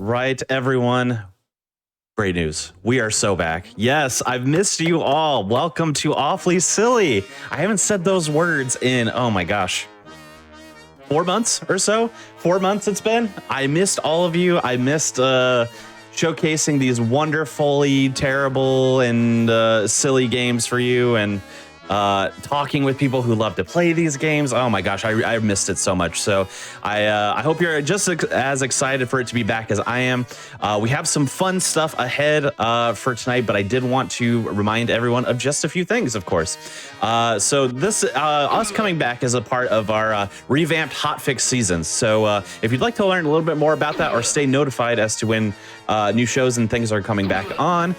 right, everyone. Great news. We are so back. Yes, I've missed you all. Welcome to Awfully Silly. I haven't said those words in, oh my gosh, 4 months or so. 4 months it's been. I missed all of you. I missed showcasing these wonderfully terrible and silly games for you, and talking with people who love to play these games. Oh my gosh, I missed it so much. So I hope you're just as excited for it to be back as I am. We have some fun stuff ahead for tonight, but I did want to remind everyone of just a few things, of course. So this us coming back is a part of our revamped Hotfix seasons. So if you'd like to learn a little bit more about that or stay notified as to when new shows and things are coming back on,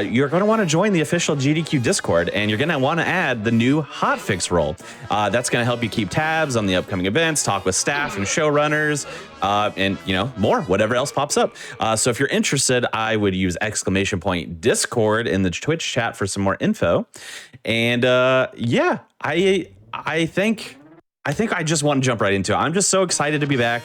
you're going to want to join the official GDQ Discord, and you're going to want to add the new Hotfix role. That's going to help you keep tabs on the upcoming events, talk with staff and showrunners, and more, whatever else pops up. So if you're interested, I would use !Discord in the Twitch chat for some more info. And yeah, I think I just want to jump right into it. I'm just so excited to be back.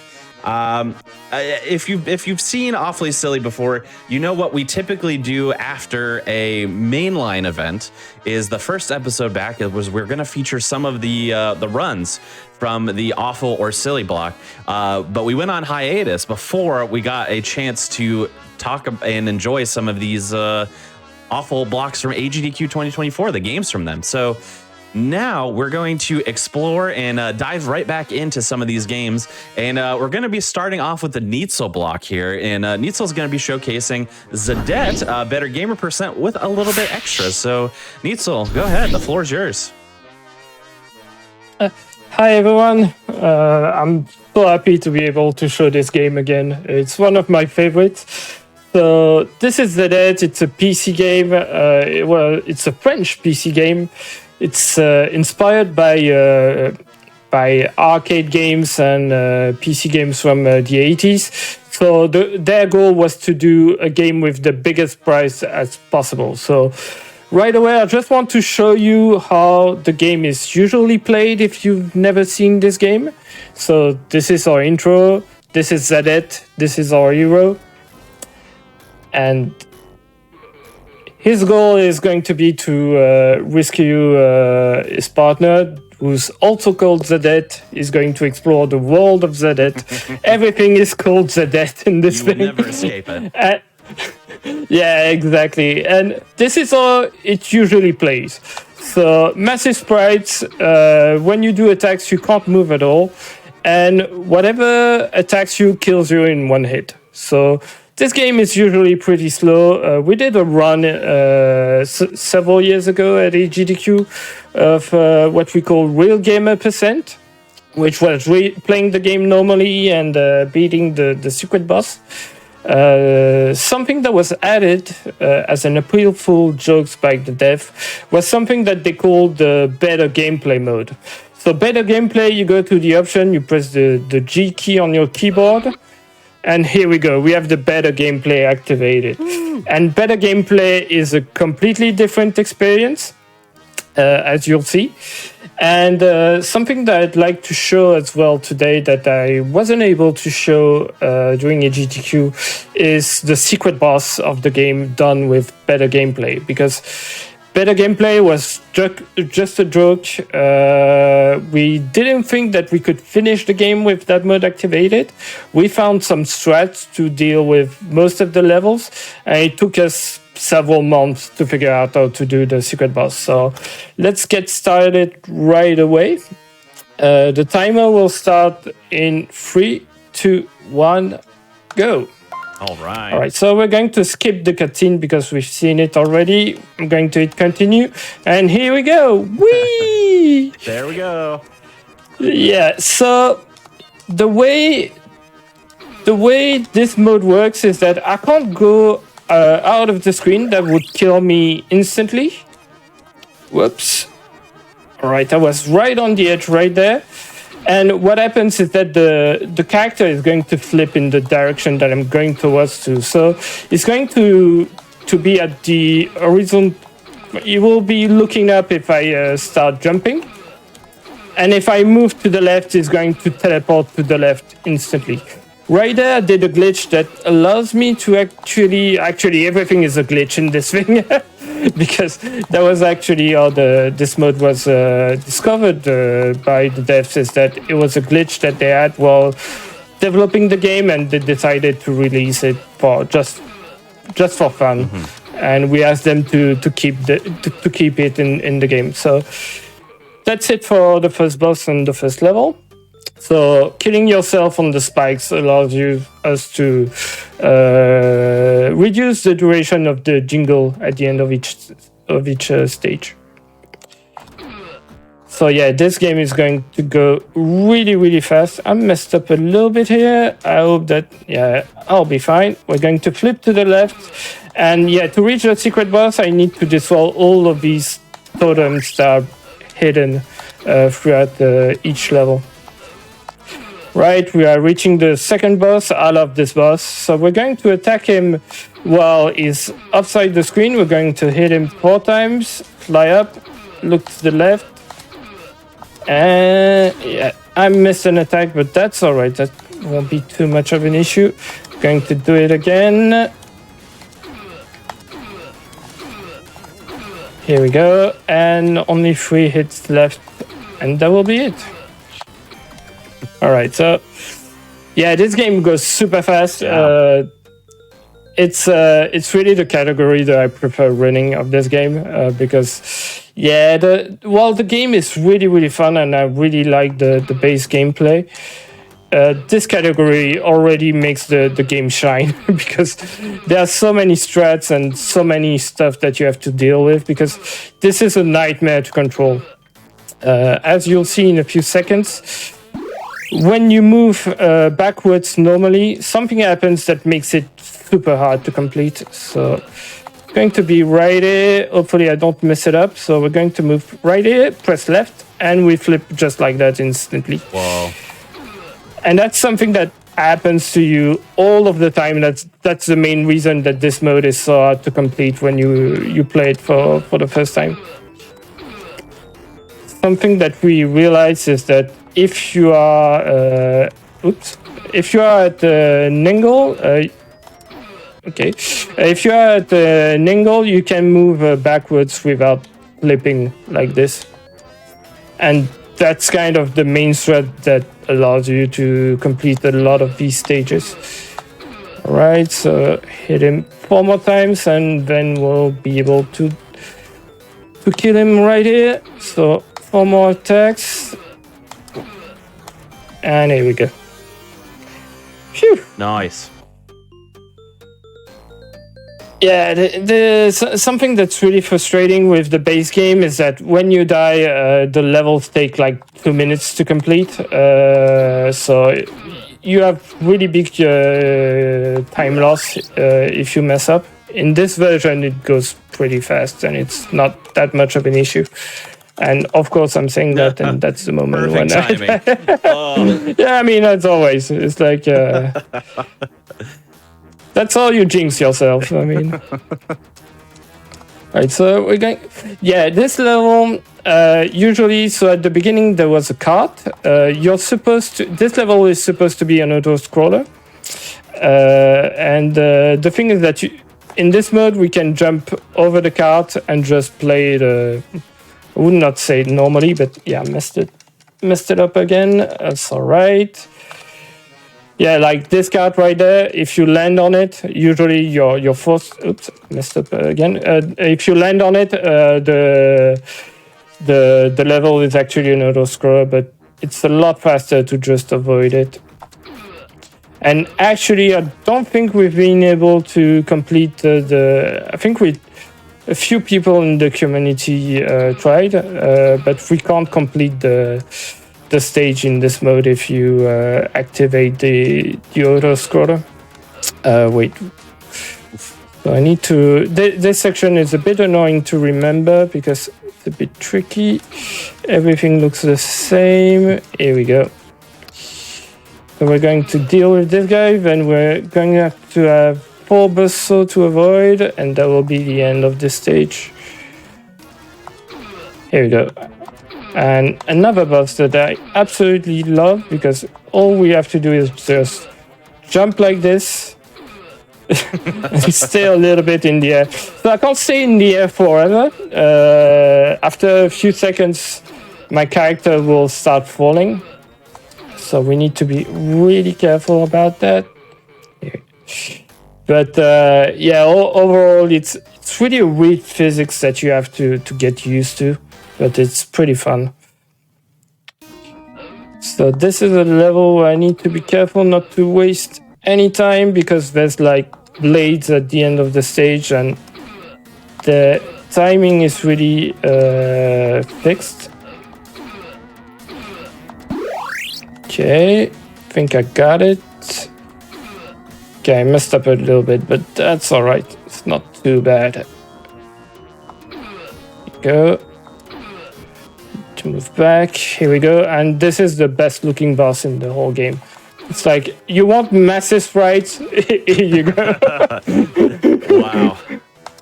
If you've seen Awfully Silly before, you know what we typically do after a mainline event is the first episode back. It was we're going to feature some of the runs from the Awful or Silly block, but we went on hiatus before we got a chance to talk and enjoy some of these awful blocks from GDQ 2024, the games from them. So now we're going to explore and dive right back into some of these games, and we're going to be starting off with the Neitzel block here, and Neitzel's going to be showcasing Zadette, Better Gamer Percent, with a little bit extra. So Neitzel, go ahead, the floor is yours. Hi everyone, I'm so happy to be able to show this game again. It's one of my favorites. So this is Zadette. It's a PC game. Well, it's a French PC game. It's inspired by arcade games and PC games from the 80s. So their goal was to do a game with the biggest price as possible. So right away, I just want to show you how the game is usually played if you've never seen this game. So this is our intro. This is Zadette. This is our hero. And his goal is going to be to rescue his partner, who's also called Zadette. He's going to explore the world of Zadette. Everything is called Zadette in this thing. You will never escape it. Yeah, exactly. And this is how it usually plays. So massive sprites. When you do attacks, you can't move at all. And whatever attacks you kills you in one hit. So this game is usually pretty slow. We did a run several years ago at GDQ of what we call Real Gamer Percent, which was playing the game normally and beating the secret boss. Something that was added as an appealful jokes by the dev was something that they called the better gameplay mode. So better gameplay, you go to the option, you press the G key on your keyboard, and here we go. We have the better gameplay activated. And better gameplay is a completely different experience, as you'll see. And something that I'd like to show as well today that I wasn't able to show during a GDQ is the secret boss of the game done with better gameplay. Because better gameplay was just a joke. We didn't think that we could finish the game with that mode activated. We found some strats to deal with most of the levels, and it took us several months to figure out how to do the secret boss. So let's get started right away. The timer will start in 3, 2, 1, go. All right. All right, so we're going to skip the cutscene because we've seen it already. I'm going to hit continue, and here we go. Whee! There we go. Yeah, so the way this mode works is that I can't go out of the screen. That would kill me instantly. Whoops. All right, I was right on the edge right there. And what happens is that the character is going to flip in the direction that I'm going towards to. So it's going to be at the horizon. You will be looking up if I start jumping. And if I move to the left, it's going to teleport to the left instantly. right there I did a glitch that allows me to actually everything is a glitch in this thing. Because that was actually how this mode was discovered by the devs, is that it was a glitch that they had while developing the game, and they decided to release it for just for fun. And we asked them to keep it in the game. So that's it for the first boss and the first level. So killing yourself on the spikes allows us to reduce the duration of the jingle at the end of each stage. So yeah, this game is going to go really, really fast. I messed up a little bit here. I hope that, yeah, I'll be fine. We're going to flip to the left. And yeah, to reach the secret boss, I need to destroy all of these totems that are hidden throughout each level. Right, we are reaching the second boss. I love this boss. So we're going to attack him while he's upside the screen. We're going to hit him 4 times, fly up, look to the left. And yeah, I missed an attack, but that's all right. That won't be too much of an issue. Going to do it again. Here we go. And only 3 hits left, and that will be it. All right, so yeah, this game goes super fast. Yeah. It's really the category that I prefer running of this game because yeah, the game is really, really fun, and I really like the base gameplay. This category already makes the game shine because there are so many strats and so many stuff that you have to deal with, because this is a nightmare to control. As you'll see in a few seconds, when you move backwards normally, something happens that makes it super hard to complete. So it's going to be right here. Hopefully I don't mess it up. So we're going to move right here, press left, and we flip just like that instantly. Whoa. And that's something that happens to you all of the time. That's the main reason that this mode is so hard to complete when you play it for the first time. Something that we realize is that if you are at an angle, if you are at an angle, you can move backwards without flipping like this, and that's kind of the main thread that allows you to complete a lot of these stages. All right, so hit him 4 more times, and then we'll be able to kill him right here. So 4 more attacks. And here we go. Phew. Nice. Yeah, something that's really frustrating with the base game is that when you die, the levels take like 2 minutes to complete. So you have really big time loss if you mess up. In this version, it goes pretty fast, and it's not that much of an issue. And of course, I'm saying that, and that's the moment when timing. Yeah, I mean, as always, it's like that's all you jinx yourself. I mean, right. So we're going. Yeah, this level usually. So at the beginning there was a cart. You're supposed to. This level is supposed to be an auto scroller, and the thing is that in this mode we can jump over the cart and just play the. I would not say it normally, but yeah, messed it up again. That's all right. Yeah, like this card right there. If you land on it, usually you're forced. Oops, messed up again. If you land on it, the level is actually an auto scroll, but it's a lot faster to just avoid it. And actually, I don't think we've been able to complete I think a few people in the community tried, but we can't complete the stage in this mode if you activate the auto scroller. Wait. So I need to. This section is a bit annoying to remember because it's a bit tricky. Everything looks the same. Here we go. So we're going to deal with this guy, then we're going to have 4 buzzsaw to avoid, and that will be the end of this stage. Here we go. And another boss that I absolutely love, because all we have to do is just jump like this, and stay a little bit in the air. So I can't stay in the air forever. After a few seconds, my character will start falling. So we need to be really careful about that. But overall, it's really a weird physics that you have to get used to, but it's pretty fun. So this is a level where I need to be careful not to waste any time because there's like blades at the end of the stage and the timing is really fixed. Okay, I think I got it. Okay, I messed up a little bit, but that's all right. It's not too bad. Go. To move back. Here we go. And this is the best looking boss in the whole game. It's like, you want massive sprites? Here you go. Wow.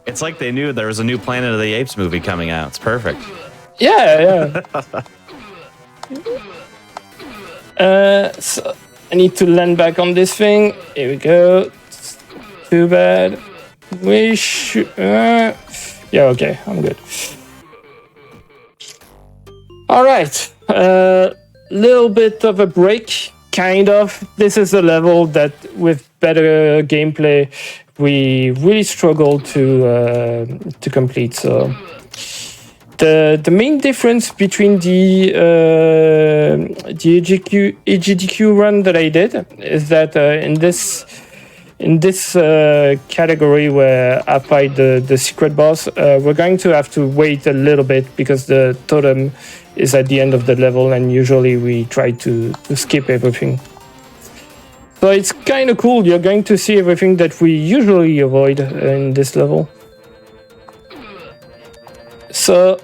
It's like they knew there was a new Planet of the Apes movie coming out. It's perfect. Yeah. So I need to land back on this thing. Here we go. Too bad. Yeah, okay, I'm good. All right. Little bit of a break, kind of. This is a level that, with better gameplay, we really struggle to complete. So the main difference between the GDQ run that I did is that in this category where I fight the secret boss, we're going to have to wait a little bit because the totem is at the end of the level, and usually we try to skip everything. So it's kind of cool. You're going to see everything that we usually avoid in this level. So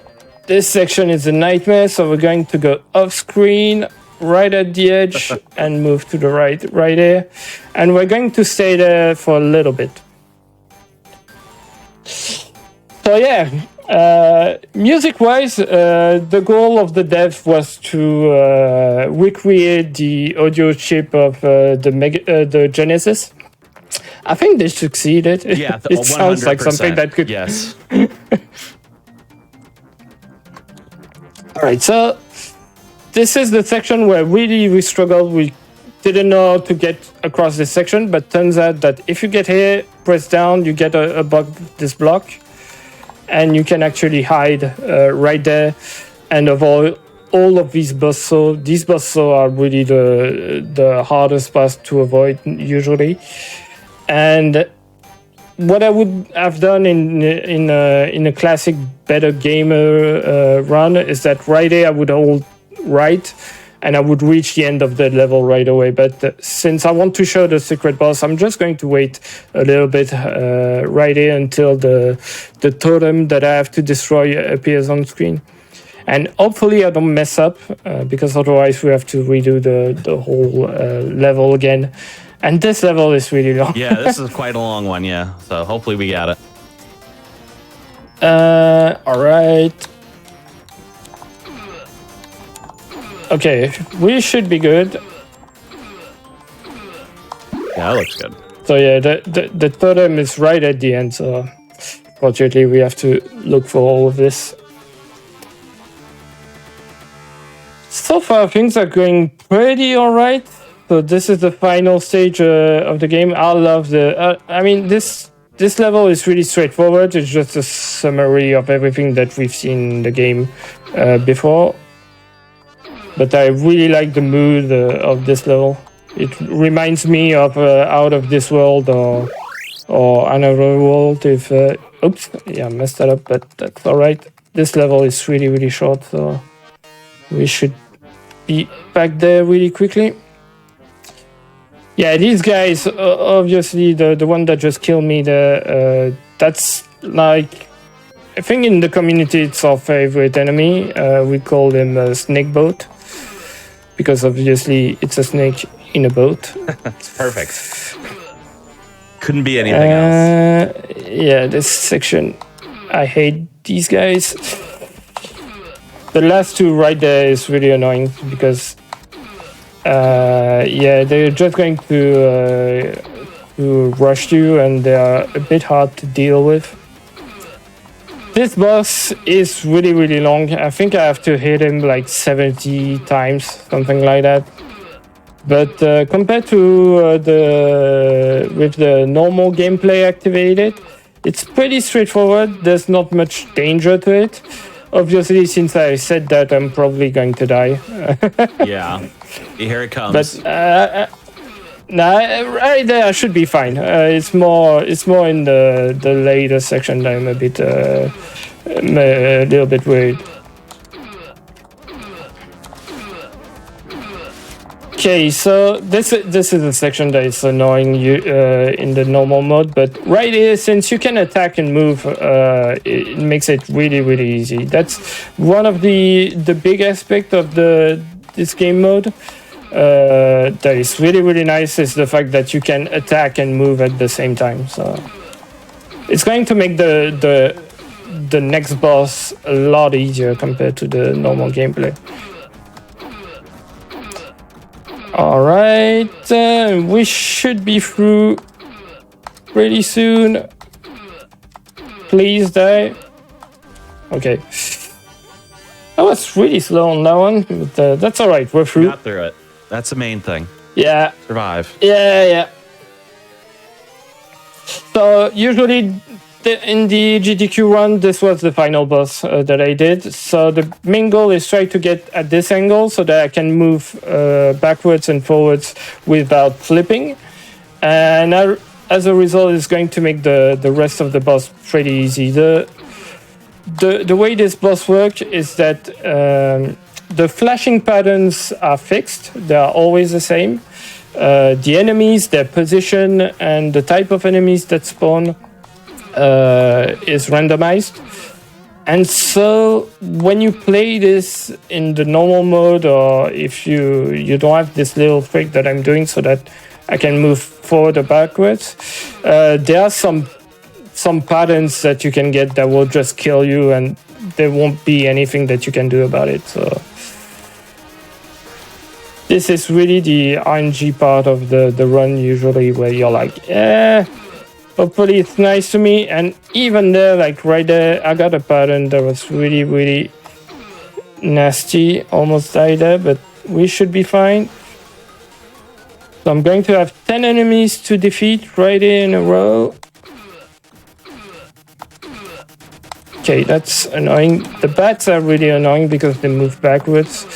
this section is a nightmare, so we're going to go off screen, right at the edge, and move to the right there. And we're going to stay there for a little bit. So yeah, music-wise, the goal of the dev was to recreate the audio chip of the Genesis. I think they succeeded. Yeah, it sounds like something that could... Yes. All right, so this is the section where really we struggled. We didn't know how to get across this section, but turns out that if you get here, press down, you get this block, and you can actually hide right there and avoid all of these buzzsaws. These buzzsaws are really the hardest pass to avoid usually. And what I would have done in a classic better gamer run is that right there I would hold right and I would reach the end of the level right away. But since I want to show the secret boss, I'm just going to wait a little bit right here until the totem that I have to destroy appears on screen. And hopefully I don't mess up because otherwise we have to redo the whole level again. And this level is really long. Yeah, this is quite a long one, yeah. So hopefully we got it. All right. Okay, we should be good. Yeah, that looks good. So yeah, the totem is right at the end, so fortunately we have to look for all of this. So far things are going pretty alright. So this is the final stage of the game. I love this level is really straightforward. It's just a summary of everything that we've seen in the game before. But I really like the mood of this level. It reminds me of Out of This World or Another World. Oops, yeah, I messed that up, but that's all right. This level is really, really short, so we should be back there really quickly. Yeah, these guys, obviously, the one that just killed me, that's like, I think in the community it's our favorite enemy. We call him a snake boat, because obviously it's a snake in a boat. It's perfect. Couldn't be anything else. Yeah, this section, I hate these guys. The last two right there is really annoying because yeah, they're just going to rush you, and they are a bit hard to deal with. This boss is really, really long. I think I have to hit him like 70 times, something like that. But compared to with the normal gameplay activated, it's pretty straightforward. There's not much danger to it. Obviously, since I said that, I'm probably going to die. Yeah, here it comes. But nah, right there I should be fine. It's more in the later section that I'm a little bit worried. Okay, so this is a section that is annoying you in the normal mode, but right here, since you can attack and move, it makes it really, really easy. That's one of the big aspect of this game mode. That is really, really nice is the fact that you can attack and move at the same time. So it's going to make the next boss a lot easier compared to the normal gameplay. All right, we should be through pretty soon. Please die. Okay. I was really slow on that one, but that's all right. We're through. Got through it. That's the main thing. Yeah. Survive. Yeah. So usually in the GDQ run, this was the final boss that I did. So the main goal is try to get at this angle so that I can move backwards and forwards without flipping. And as a result, it's going to make the rest of the boss pretty easy. The way this boss works is that the flashing patterns are fixed. They are always the same. The enemies, their position, and the type of enemies that spawn is randomized. And so when you play this in the normal mode, or if you don't have this little trick that I'm doing so that I can move forward or backwards, there are some patterns that you can get that will just kill you, and there won't be anything that you can do about it. So this is really the RNG part of the run usually, where you're like, hopefully it's nice to me. And even there, like right there, I got a pattern that was really, really nasty. Almost died there, but we should be fine. So I'm going to have 10 enemies to defeat right in a row. Okay, that's annoying. The bats are really annoying because they move backwards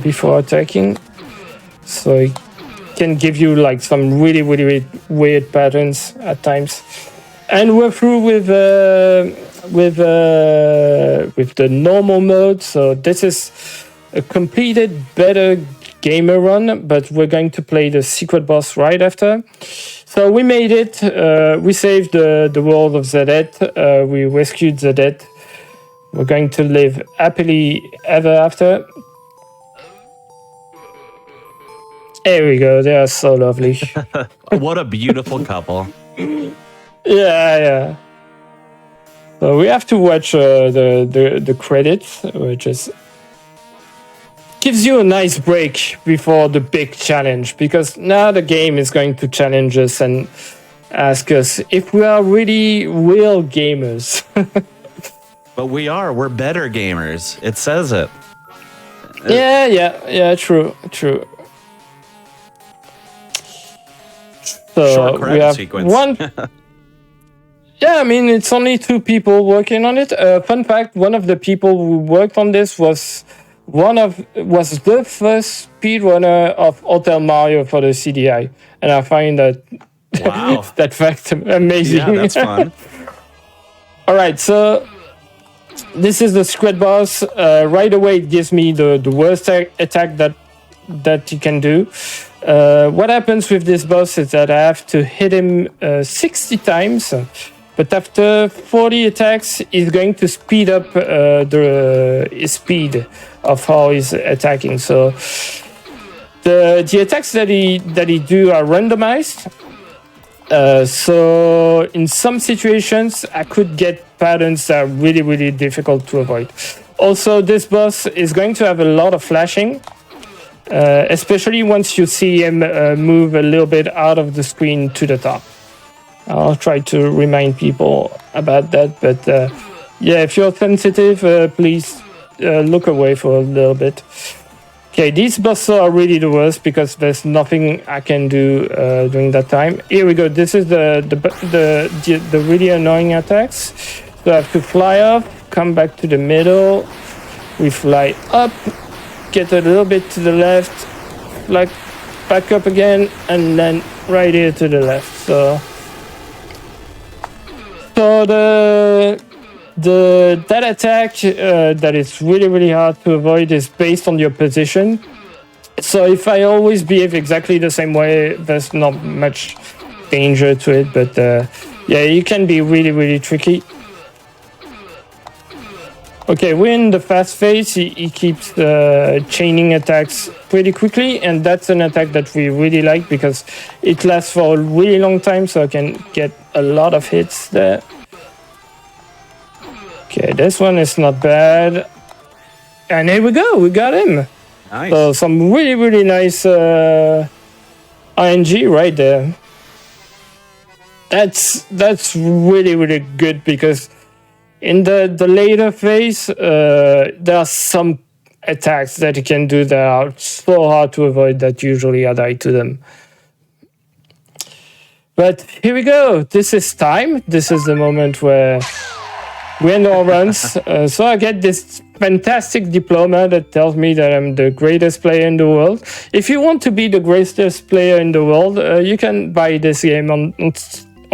before attacking. So it can give you like some really, really weird patterns at times. And we're through with the normal mode. So this is a completed better gamer run, but we're going to play the secret boss right after. So we made it. We saved the world of Zadette. We rescued Zadette. We're going to live happily ever after. There we go. They are so lovely. What a beautiful couple. Yeah. So we have to watch the credits, which is gives you a nice break before the big challenge, because now the game is going to challenge us and ask us if we are really real gamers. But we are. We're better gamers. It says it. Yeah. True. So short we have sequence. one. Yeah, I mean, it's only 2 people working on it. Fun fact: one of the people who worked on this was the first speedrunner of Hotel Mario for the CDI, and I find that Wow. that fact amazing. Yeah, that's fun. All right, so this is the secret boss. Right away, it gives me the worst attack that you can do. What happens with this boss is that I have to hit him 60 times. But after 40 attacks, he's going to speed up his speed of how he's attacking. So the attacks that he do are randomized. So in some situations, I could get patterns that are really, really difficult to avoid. Also, this boss is going to have a lot of flashing. especially once you see him move a little bit out of the screen to the top. I'll try to remind people about that, but yeah, if you're sensitive, please look away for a little bit. Okay, these bosses are really the worst because there's nothing I can do during that time. Here we go. This is the really annoying attacks. So I have to fly up, come back to the middle. We fly up, get a little bit to the left, like back up again, and then right here to the left. So that attack that is really hard to avoid is based on your position. So if I always behave exactly the same way, there's not much danger to it. But yeah, it can be really tricky. Okay, we're in the fast phase. He keeps chaining attacks pretty quickly, and that's an attack that we really like because it lasts for a really long time, so I can get a lot of hits there. Okay, this one is not bad. And here we go, we got him. Nice. So some really nice RNG right there. That's really good because in the later phase, there are some attacks that you can do that are so hard to avoid that usually I die to them. But here we go. This is time. This is the moment where we end our runs. So I get this fantastic diploma that tells me that I'm the greatest player in the world. If you want to be the greatest player in the world, you can buy this game on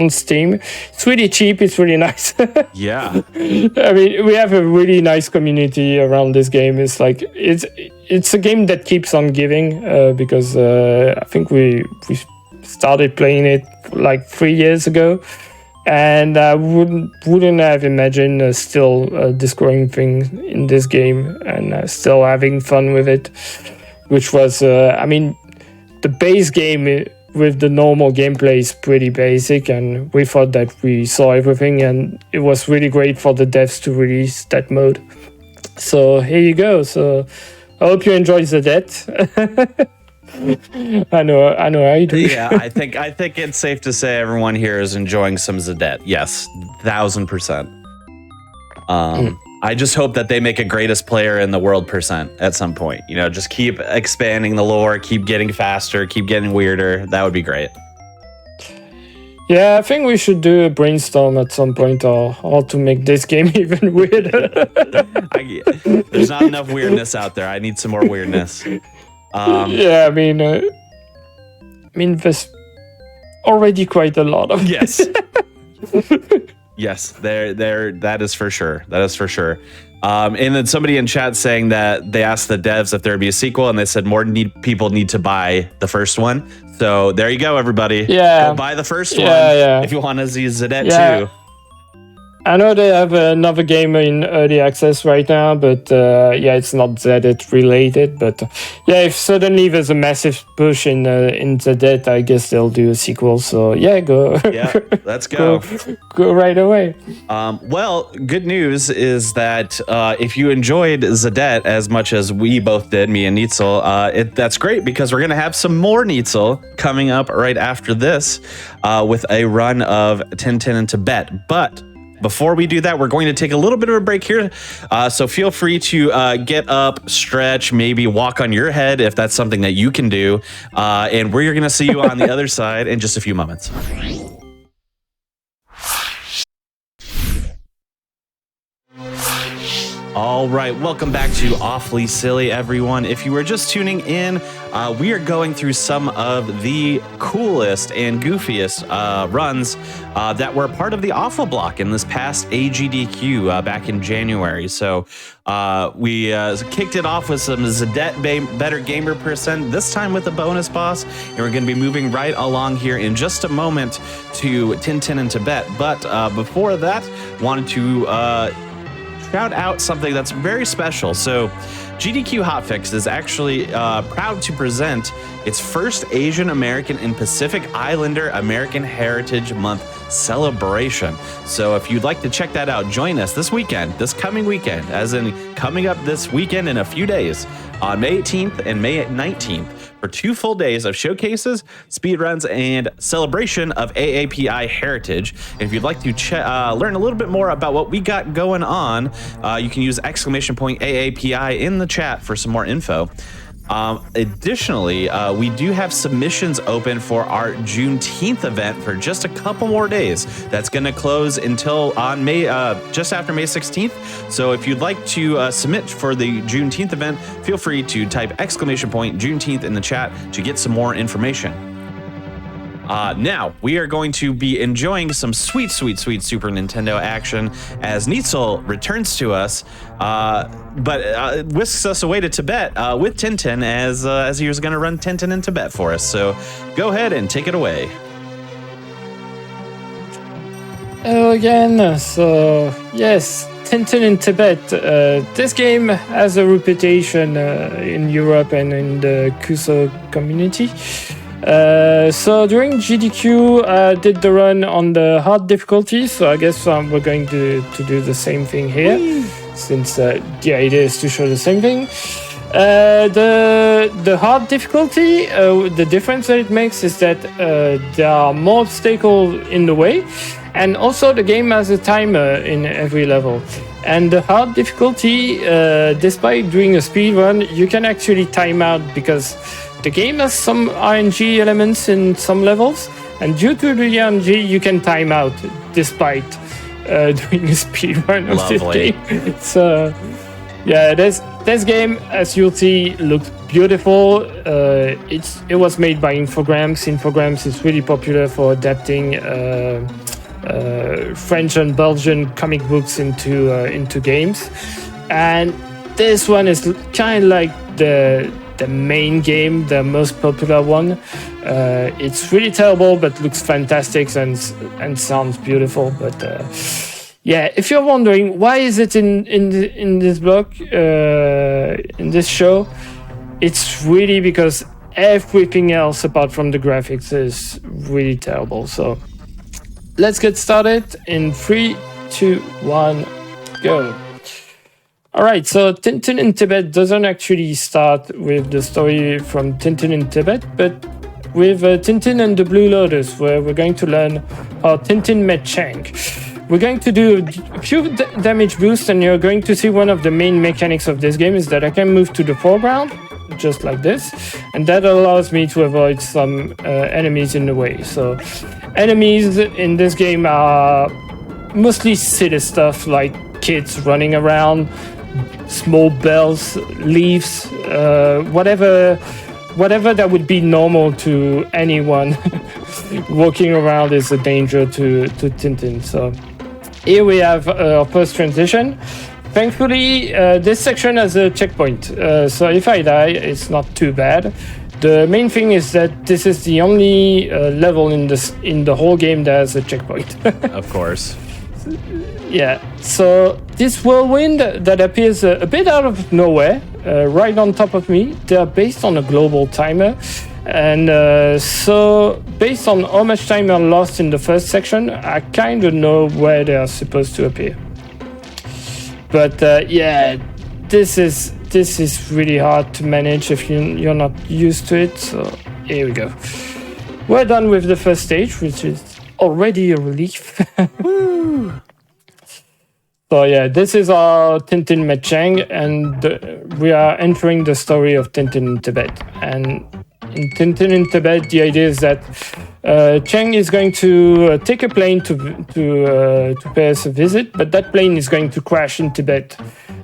Steam. It's really cheap. It's really nice. Yeah. I mean, we have a really nice community around this game. It's like it's a game that keeps on giving because I think we started playing it like 3 years ago. And I wouldn't have imagined still discovering things in this game and still having fun with it, which was, I mean, the base game with the normal gameplay is pretty basic, and we thought that we saw everything, and it was really great for the devs to release that mode. So here you go. So I hope you enjoy Zadette. I know how you do. Yeah, I think it's safe to say everyone here is enjoying some Zadette. Yes, 1000%. I just hope that they make a greatest player in the world percent at some point. You know, just keep expanding the lore, keep getting faster, keep getting weirder. That would be great. Yeah, I think we should do a brainstorm at some point or how to make this game even weirder. There's not enough weirdness out there. I need some more weirdness. Yeah, I mean, there's already quite a lot of yes. Yes, there. That is for sure. That is for sure. And then somebody in chat saying that they asked the devs if there would be a sequel, and they said people need to buy the first one. So there you go, everybody. Yeah, go buy the first one if you want to see Zadette too. I know they have another game in early access right now, but yeah, it's not Zadette related. But yeah, if suddenly there's a massive push in Zadette, I guess they'll do a sequel. So yeah, go. Yeah, let's go. Go right away. Well, good news is that if you enjoyed Zadette as much as we both did, me and Neitzel, that's great because we're going to have some more Neitzel coming up right after this with a run of Tintin in Tibet. But before we do that, we're going to take a little bit of a break here. So feel free to get up, stretch, maybe walk on your head if that's something that you can do. And we're going to see you on the other side in just a few moments. All right, welcome back to Awfully Silly, everyone. If you were just tuning in, we are going through some of the coolest and goofiest runs that were part of the Awful Block in this past AGDQ back in January. So we kicked it off with some Zadette Better Gamer percent, this time with a bonus boss, and we're going to be moving right along here in just a moment to Tintin in Tibet. But before that, wanted to shout out something that's very special. So GDQ Hotfix is actually proud to present its first Asian American and Pacific Islander American Heritage Month celebration. So if you'd like to check that out, join us this weekend, this coming weekend, as in coming up this weekend in a few days. on May 18th and May 19th for 2 full days of showcases, speedruns, and celebration of AAPI heritage. And if you'd like to learn a little bit more about what we got going on, you can use !AAPI in the chat for some more info. Additionally, we do have submissions open for our Juneteenth event for just a couple more days. That's going to close until on just after May 16th. So if you'd like to submit for the Juneteenth event, feel free to type !Juneteenth in the chat to get some more information. Now, we are going to be enjoying some sweet Super Nintendo action as Neitzel returns to us, but whisks us away to Tibet with Tintin as he was going to run Tintin in Tibet for us. So go ahead and take it away. Hello again. So, yes, Tintin in Tibet. This game has a reputation in Europe and in the Kuso community. So during GDQ, I did the run on the hard difficulty, so I guess we're going to do the same thing here, since the idea is to show the same thing. The hard difficulty, the difference that it makes is that there are more obstacles in the way, and also the game has a timer in every level. And the hard difficulty, despite doing a speed run, you can actually time out because the game has some RNG elements in some levels, and due to the RNG, you can time out despite doing a speed run of this game. So, yeah, this game, as you'll see, looks beautiful. It was made by Infogrames. Infogrames is really popular for adapting French and Belgian comic books into games, and this one is kind of like the main game, the most popular one. It's really terrible, but looks fantastic and sounds beautiful. But yeah, if you're wondering why is it in this block, in this show, it's really because everything else apart from the graphics is really terrible. So let's get started in 3, 2, 1, go. Alright, so Tintin in Tibet doesn't actually start with the story from Tintin in Tibet, but with Tintin and the Blue Lotus, where we're going to learn how Tintin met Chang. We're going to do a few damage boosts, and you're going to see one of the main mechanics of this game is that I can move to the foreground, just like this, and that allows me to avoid some enemies in the way. So enemies in this game are mostly silly stuff like kids running around, small bells, leaves, whatever that would be normal to anyone walking around is a danger to Tintin. So here we have our first transition. Thankfully, this section has a checkpoint, so if I die, it's not too bad. The main thing is that this is the only level in the whole game that has a checkpoint. Of course. Yeah, so this whirlwind that appears a bit out of nowhere, right on top of me, they are based on a global timer. And so based on how much time I lost in the first section, I kind of know where they are supposed to appear. But yeah, this is really hard to manage if you're not used to it. So here we go. We're done with the first stage, which is already a relief. Woo! So yeah, this is our Tintin met Chang, and we are entering the story of Tintin in Tibet. And in Tintin in Tibet, the idea is that Chang is going to take a plane to pay us a visit, but that plane is going to crash in Tibet,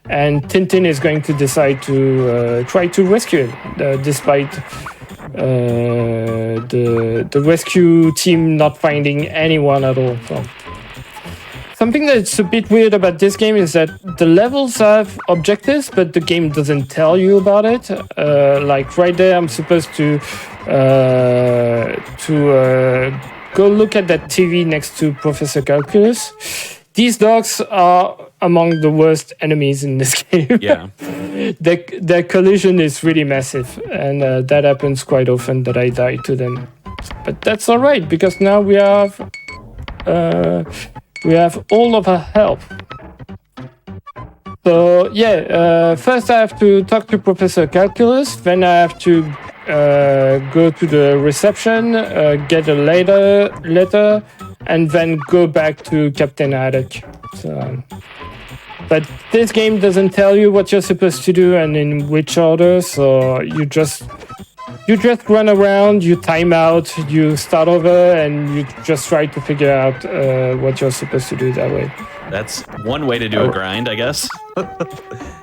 and Tintin is going to decide to try to rescue it, despite the rescue team not finding anyone at all. So, something that's a bit weird about this game is that the levels have objectives, but the game doesn't tell you about it. Like right there, I'm supposed to go look at that TV next to Professor Calculus. These dogs are among the worst enemies in this game. Yeah. Their collision is really massive, and that happens quite often that I die to them. But that's all right, because now we have all of our help. So yeah, first I have to talk to Professor Calculus, then I have to go to the reception, get a letter, and then go back to Captain Haddock. So, but this game doesn't tell you what you're supposed to do and in which order, so you just run around, you time out, you start over, and you just try to figure out what you're supposed to do that way. That's one way to do a grind, I guess.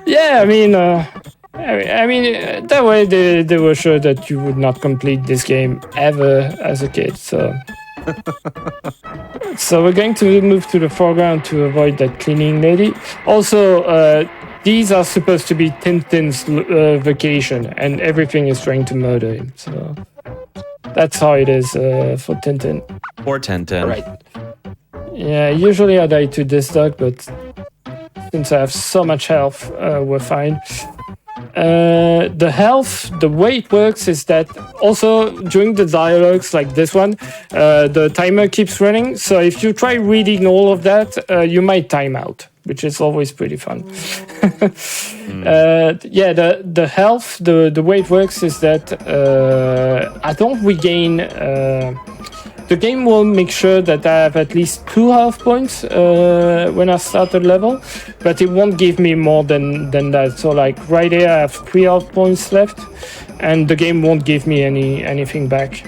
Yeah, I mean, that way they were sure that you would not complete this game ever as a kid. So, so we're going to move to the foreground to avoid that cleaning lady. Also, these are supposed to be Tintin's vacation, and everything is trying to murder him. So that's how it is for Tintin. Poor Tintin. Right. Yeah, usually I die to this dog, but since I have so much health, we're fine. The way it works is that also during the dialogues like this one, the timer keeps running. So if you try reading all of that, you might time out, which is always pretty fun. Yeah, the health, the way it works is that I don't regain. The game will make sure that I have at least 2 health points when I start a level, but it won't give me more than that. So like right here I have 3 health points left, and the game won't give me anything back.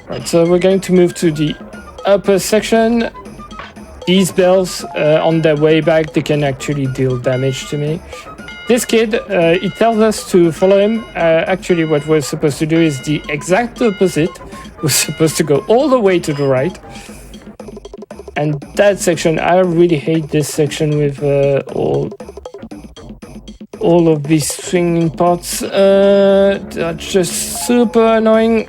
Right, so we're going to move to the upper section. These bells, on their way back, they can actually deal damage to me. This kid, it tells us to follow him. Actually, what we're supposed to do is the exact opposite. We're supposed to go all the way to the right. And that section, I really hate this section with all of these swinging parts. They're just super annoying.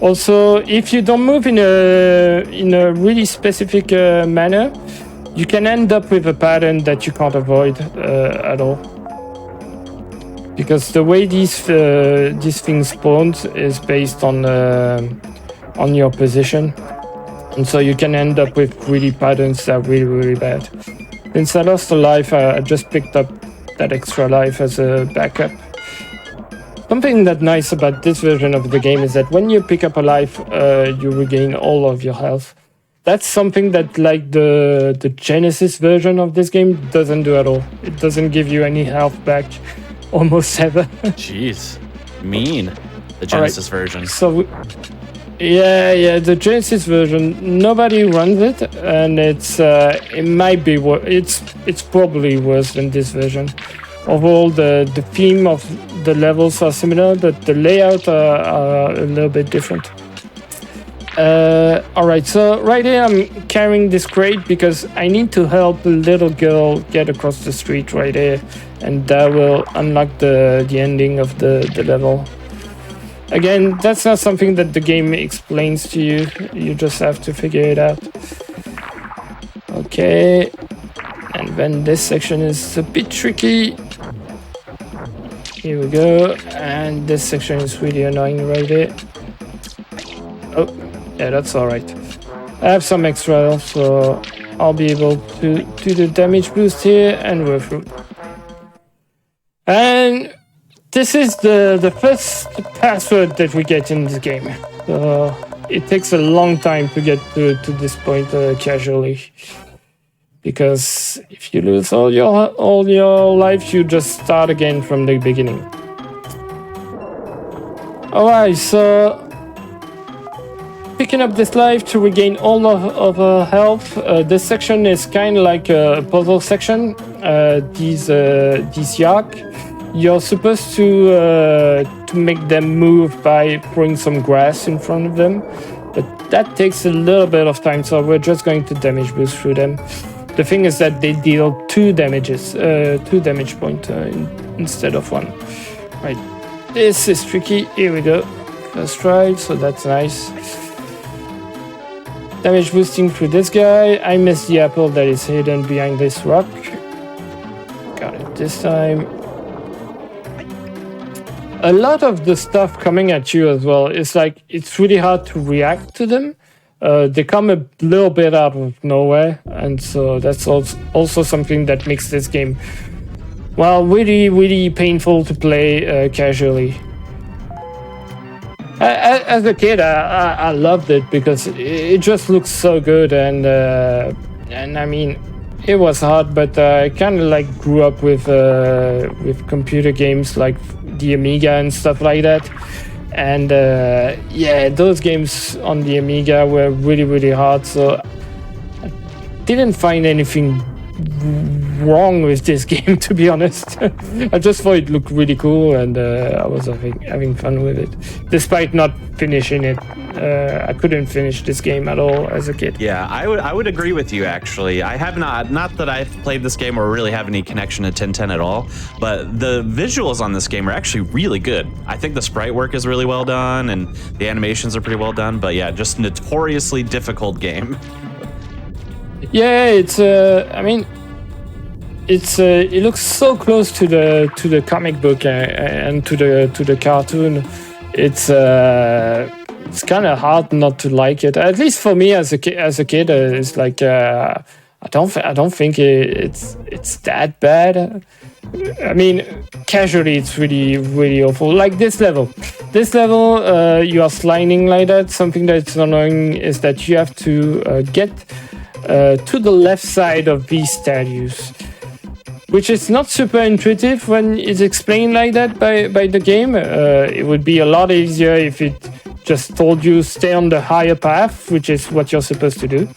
Also, if you don't move in a really specific manner, you can end up with a pattern that you can't avoid at all. Because the way these things spawn is based on your position, and so you can end up with really patterns that are really, really bad. Since I lost a life, I just picked up that extra life as a backup. Something that's nice about this version of the game is that when you pick up a life, you regain all of your health. That's something that like the Genesis version of this game doesn't do at all. It doesn't give you any health back. Almost ever. Jeez, mean. The Genesis version. So, yeah, the Genesis version. Nobody runs it, and it might be it's probably worse than this version. Overall, the theme of the levels are similar, but the layout are a little bit different. All right, so right here I'm carrying this crate because I need to help a little girl get across the street right here, and that will unlock the ending of the level. Again, that's not something that the game explains to you. You just have to figure it out. Okay, and then this section is a bit tricky. Here we go, and this section is really annoying right here. Oh. Yeah, that's alright. I have some extra health, so I'll be able to do the damage boost here, and we're through. And this is the first password that we get in this game. So it takes a long time to get to this point casually. Because if you lose all your life, you just start again from the beginning. Alright, so picking up this life to regain all of health. This section is kind of like a puzzle section. These yak, you're supposed to make them move by throwing some grass in front of them, but that takes a little bit of time, so we're just going to damage boost through them. The thing is that they deal 2 damage points instead of 1. Right, this is tricky. Here we go. First try, so that's nice. Damage boosting through this guy. I missed the apple that is hidden behind this rock. Got it this time. A lot of the stuff coming at you as well is like, it's really hard to react to them. They come a little bit out of nowhere, and so that's also something that makes this game, well, really, really painful to play casually. As a kid, I loved it because it just looks so good, and I mean, it was hard, but I kind of like grew up with computer games like the Amiga and stuff like that. And yeah, those games on the Amiga were really, really hard. So I didn't find anything wrong with this game, to be honest. I just thought it looked really cool, and I was having fun with it, despite not finishing it. I couldn't finish this game at all as a kid. Yeah, I would agree with you, actually. I have not that I've played this game or really have any connection to Tintin at all, but the visuals on this game are actually really good. I think the sprite work is really well done, and the animations are pretty well done, but yeah, just notoriously difficult game. Yeah, it's I mean, it looks so close to the comic book and to the cartoon. It's kind of hard not to like it. At least for me as a kid, it's like I don't think it's that bad. I mean, casually, it's really, really awful. Like this level, you are sliding like that. Something that's annoying is that you have to get to the left side of these statues, which is not super intuitive when it's explained like that by the game. It would be a lot easier if it just told you stay on the higher path, which is what you're supposed to do.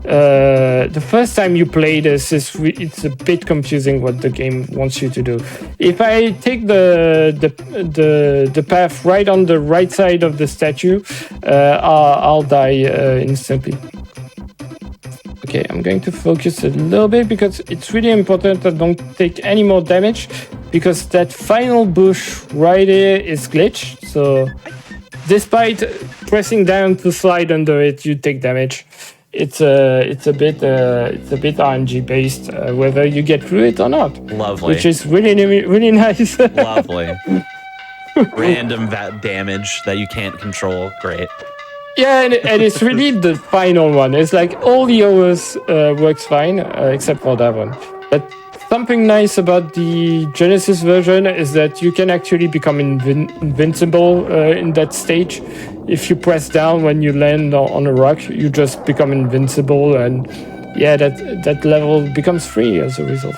The first time you play this, it's a bit confusing what the game wants you to do. If I take the path right on the right side of the statue, I'll die instantly. Okay, I'm going to focus a little bit because it's really important that I don't take any more damage, because that final bush right here is glitched. So despite pressing down to slide under it, you take damage. It's a bit RNG based, whether you get through it or not. Lovely. Which is really, really nice. Lovely. Random damage that you can't control. Great. Yeah, and it's really the final one. It's like all the others works fine, except for that one. But something nice about the Genesis version is that you can actually become invincible in that stage. If you press down when you land on a rock, you just become invincible, and yeah, that level becomes free as a result.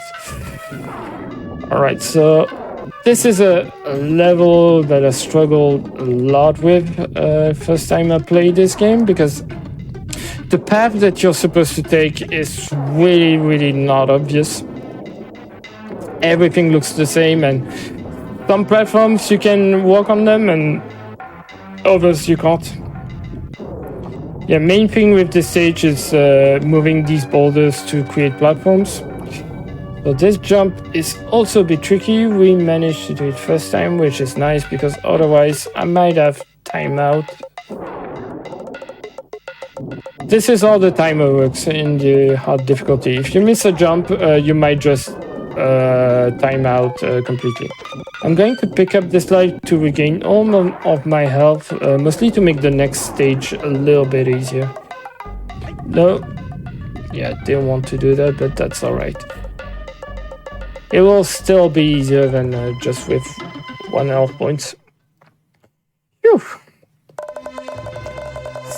All right, so this is a level that I struggled a lot with first time I played this game, because the path that you're supposed to take is really, really not obvious. Everything looks the same, and some platforms you can walk on them and others you can't. The main thing with this stage is moving these boulders to create platforms. So this jump is also a bit tricky. We managed to do it first time, which is nice, because otherwise I might have time out. This is how the timer works in the hard difficulty. If you miss a jump, you might just time out completely. I'm going to pick up this light to regain all of my health, mostly to make the next stage a little bit easier. No, yeah, didn't want to do that, but that's alright. It will still be easier than just with 1 health points. Phew.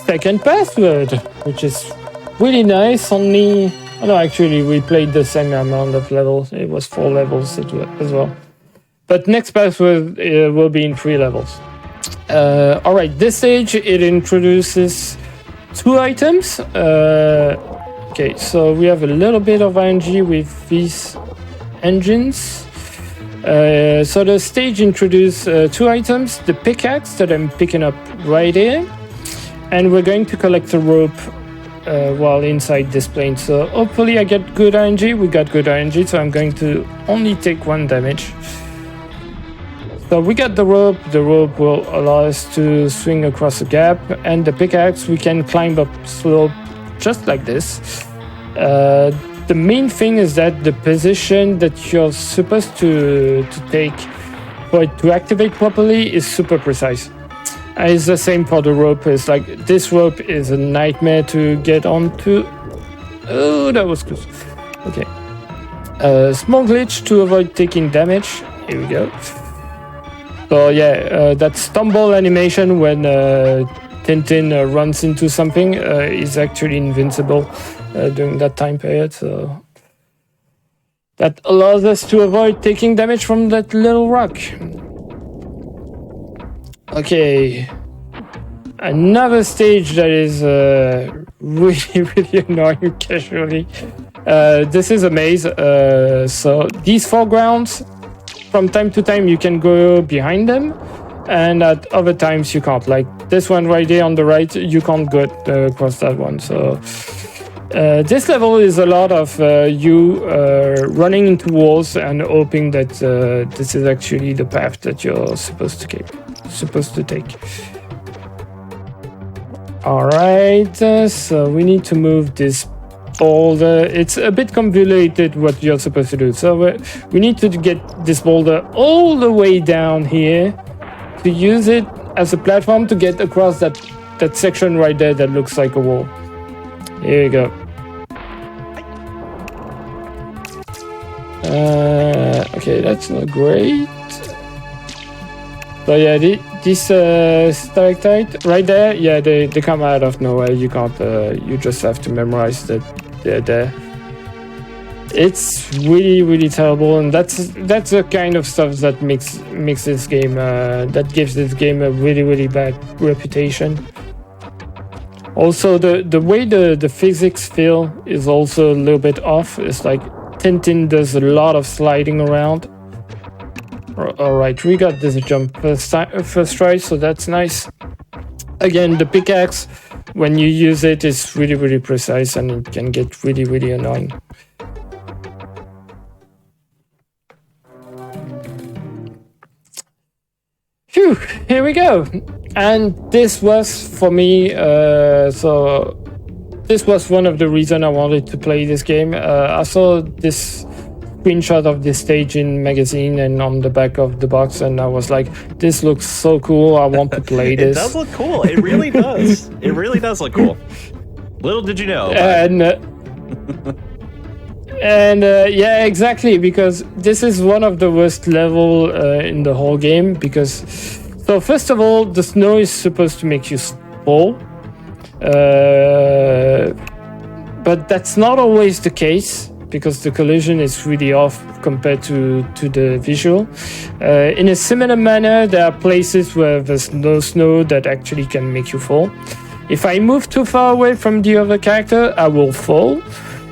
Second password, which is really nice. Only, oh no, actually we played the same amount of levels. It was 4 levels as well. But next password will be in 3 levels. All right, this stage it introduces 2 items. Okay, so we have a little bit of RNG with these engines. So the stage introduces 2 items: the pickaxe that I'm picking up right here, and we're going to collect a rope while inside this plane. So hopefully I get good RNG. We got good RNG, so I'm going to only take 1 damage. So we got the rope. The rope will allow us to swing across a gap, and the pickaxe we can climb up slope just like this. The main thing is that the position that you're supposed to take for it to activate properly is super precise. It's the same for the rope. It's like this rope is a nightmare to get onto. Oh, that was close. Okay. Small glitch to avoid taking damage. Here we go. So yeah, that stumble animation when Tintin runs into something is actually invincible during that time period. So that allows us to avoid taking damage from that little rock. Okay. Another stage that is really, really annoying casually. This is a maze. So these foregrounds, from time to time, you can go behind them, and at other times you can't. Like this one right there on the right, you can't go across that one. So this level is a lot of you running into walls and hoping that this is actually the path that you're supposed to take. All right, so we need to move this boulder. It's a bit convoluted what you're supposed to do. So we need to get this boulder all the way down here to use it as a platform to get across that section right there that looks like a wall. Here we go. Okay, that's not great. So yeah, this stalactite right there, yeah, they come out of nowhere. You can't. You just have to memorize that they're there. It's really, really terrible, and that's the kind of stuff that makes this game that gives this game a really, really bad reputation. Also, the way the physics feel is also a little bit off. It's like Tintin does a lot of sliding around. All right, we got this jump first try, so that's nice. Again, the pickaxe, when you use it, is really, really precise, and it can get really, really annoying. Phew, here we go. And this was, for me, so this was one of the reasons I wanted to play this game. I saw this screenshot of this stage in magazine and on the back of the box, and I was like, this looks so cool, I want to play this. It does look cool. It really does. It really does look cool. Little did you know. And yeah, exactly, because this is one of the worst level in the whole game, because so first of all, the snow is supposed to make you fall, but that's not always the case, because the collision is really off compared to the visual. In a similar manner, there are places where there's no snow that actually can make you fall. If I move too far away from the other character, I will fall.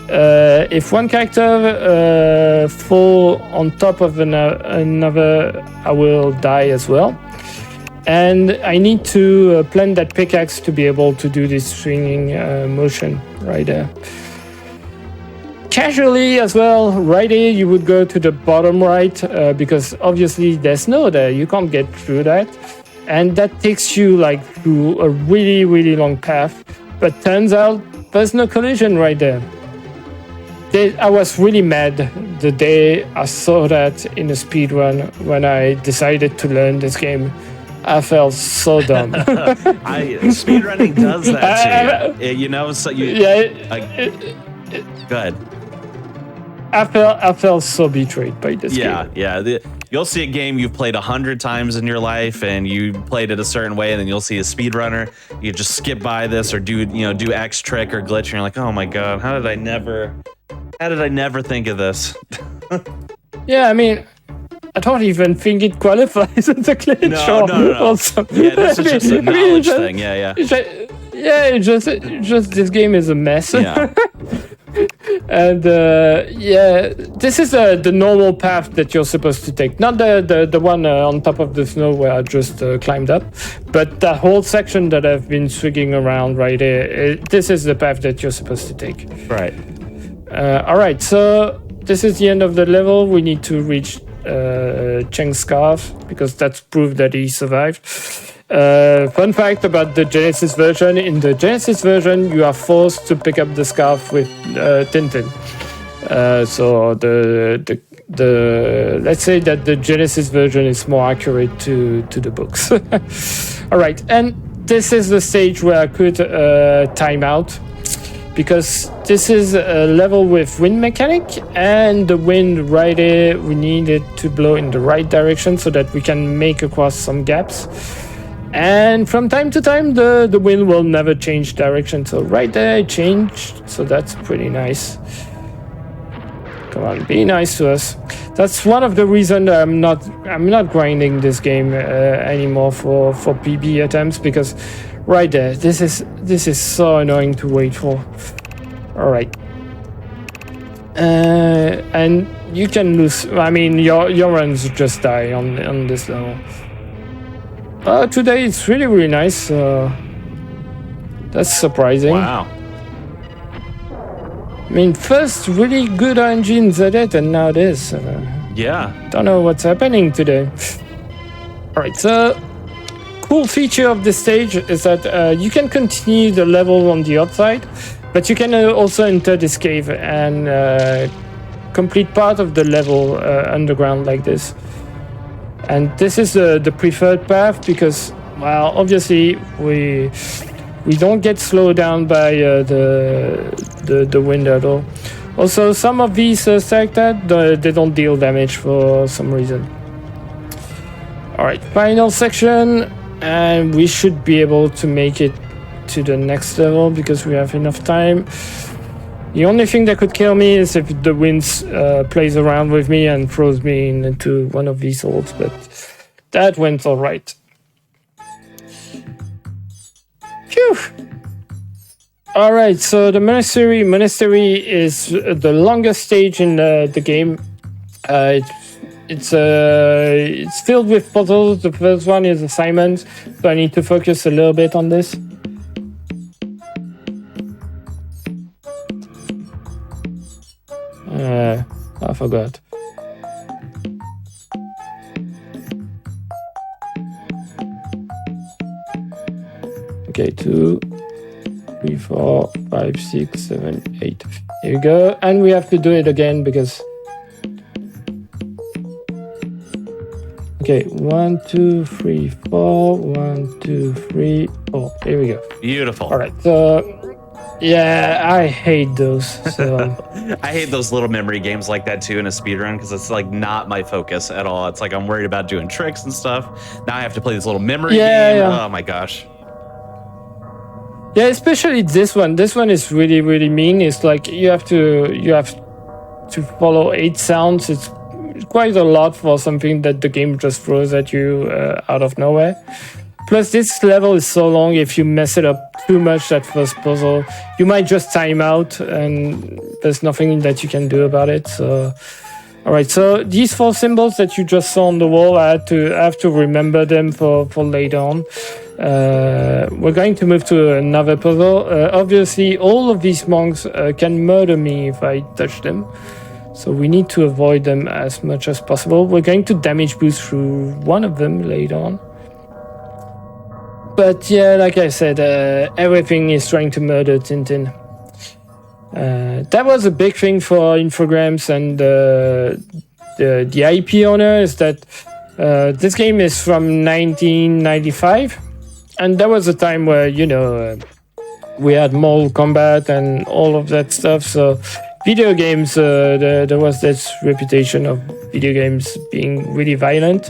If one character fall on top of another, I will die as well. And I need to plant that pickaxe to be able to do this swinging motion right there. Casually as well, right here you would go to the bottom right, because obviously there's snow there, you can't get through that. And that takes you like through a really, really long path. But turns out there's no collision right there. I was really mad the day I saw that in a speedrun when I decided to learn this game. I felt so dumb. Speedrunning does that to you. You know, so you... go ahead. I felt so betrayed by this game. Yeah. You'll see a game you've played 100 times in your life, and you played it a certain way, and then you'll see a speedrunner. You just skip by this or do X trick or glitch, and you're like, oh my god, how did I never think of this? Yeah, I mean, I don't even think it qualifies as a glitch. No. Yeah, this is just a knowledge thing. Yeah. It's just this game is a mess. Yeah. And yeah, this is the normal path that you're supposed to take, not the one on top of the snow where I just climbed up, but the whole section that I've been swinging around right here. This is the path that you're supposed to take. Right. All right, so this is the end of the level. We need to reach Cheng's scarf, because that's proof that he survived. Fun fact about the Genesis version: in the Genesis version, you are forced to pick up the scarf with Tintin. So let's say that the Genesis version is more accurate to the books. All right, and this is the stage where I could time out, because this is a level with wind mechanic, and the wind right here, we need it to blow in the right direction so that we can make across some gaps. And from time to time, the wind will never change direction. So right there, it changed. So that's pretty nice. Come on, be nice to us. That's one of the reasons I'm not grinding this game anymore for PB attempts, because right there, this is so annoying to wait for. All right, and you can lose. I mean, your runs just die on this level. Today it's really nice. That's surprising. Wow. I mean, first really good RNG in Zadette, and now this. Yeah. Don't know what's happening today. All right, so cool feature of this stage is that you can continue the level on the outside, but you can also enter this cave and complete part of the level underground like this. And this is the preferred path because, well, obviously we don't get slowed down by the wind at all. Also, some of these stalactites, they don't deal damage for some reason. All right, final section, and we should be able to make it to the next level because we have enough time. The only thing that could kill me is if the wind plays around with me and throws me into one of these holes, but that went all right. Phew! All right, so the monastery is the longest stage in the game. It's filled with puzzles. The first one is assignments, so I need to focus a little bit on this. I forgot. Okay, 2, 3, 4, 5, 6, 7, 8. Here we go, and we have to do it again because. Okay, 1, 2, 3, 4. 1, 2, 3, 4. Here we go. Beautiful. All right, so. Yeah, I hate those. So. I hate those little memory games like that too in a speedrun because it's like not my focus at all. It's like I'm worried about doing tricks and stuff. Now I have to play this little memory game. Yeah. Oh my gosh. Yeah, especially this one. This one is really mean. It's like you have to follow 8 sounds. It's quite a lot for something that the game just throws at you out of nowhere. Plus, this level is so long, if you mess it up too much, that first puzzle, you might just time out, and there's nothing that you can do about it. So, all right, so these 4 symbols that you just saw on the wall, I have to remember them for later on. We're going to move to another puzzle. Obviously, all of these monks can murder me if I touch them. So we need to avoid them as much as possible. We're going to damage boost through one of them later on. But yeah, like I said, everything is trying to murder Tintin. That was a big thing for Infogrames and the IP owner is that this game is from 1995. And that was a time where, we had Mortal Kombat and all of that stuff. So video games, there was this reputation of video games being really violent.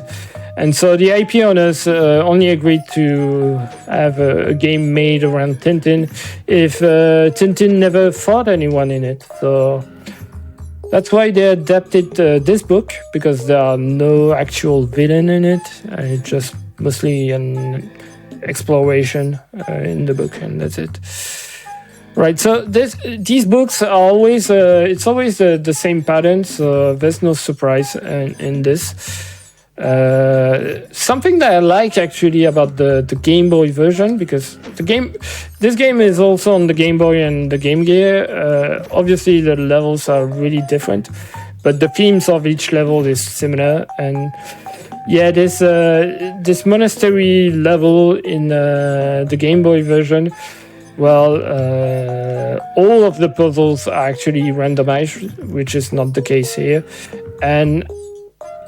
And so the IP owners only agreed to have a game made around Tintin if Tintin never fought anyone in it. So that's why they adapted this book, because there are no actual villain in it. It's just mostly an exploration in the book, and that's it. Right, so these books are always, it's always the same pattern, so there's no surprise in this. Something that I like actually about the Game Boy version, because this game is also on the Game Boy and the Game Gear. Obviously the levels are really different, but the themes of each level is similar. And yeah, this monastery level in the Game Boy version, well, all of the puzzles are actually randomized, which is not the case here. and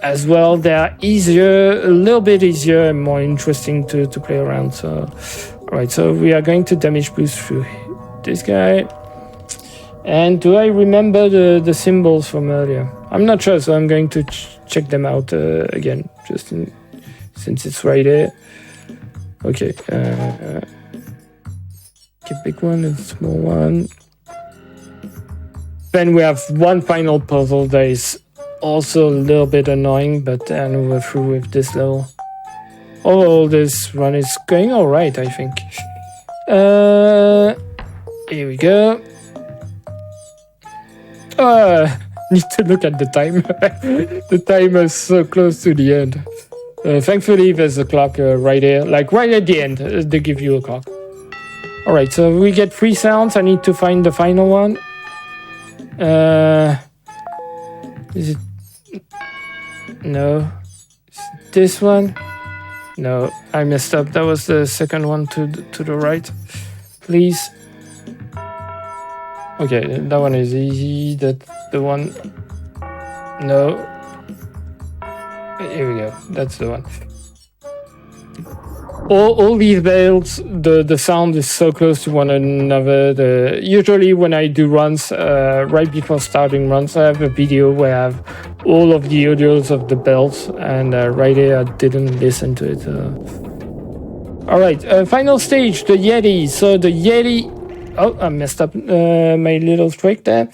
as well, they are easier, a little bit easier and more interesting to play around. So, all right, so we are going to damage boost through this guy. And do I remember the symbols from earlier? I'm not sure, so I'm going to check them out again, since it's right there. Okay. Okay, big one and small one. Then we have one final puzzle that is also a little bit annoying, but then we're through with this level. Overall, this run is going all right, I think. Here we go. Need to look at the time. The timer is so close to the end. Thankfully, there's a clock right here, like right at the end. They give you a clock. All right, so we get 3 sounds. I need to find the final one. Is it? No. Is it this one? No, I messed up. That was the second one to the right. Please. Okay, that one is easy. That's the one. No. Here we go. That's the one. All these bells, the sound is so close to one another. Usually when I do runs, right before starting runs, I have a video where I have all of the audios of the bells, and right here I didn't listen to it. All right, final stage, the Yeti. So the Yeti... Oh, I messed up my little trick there.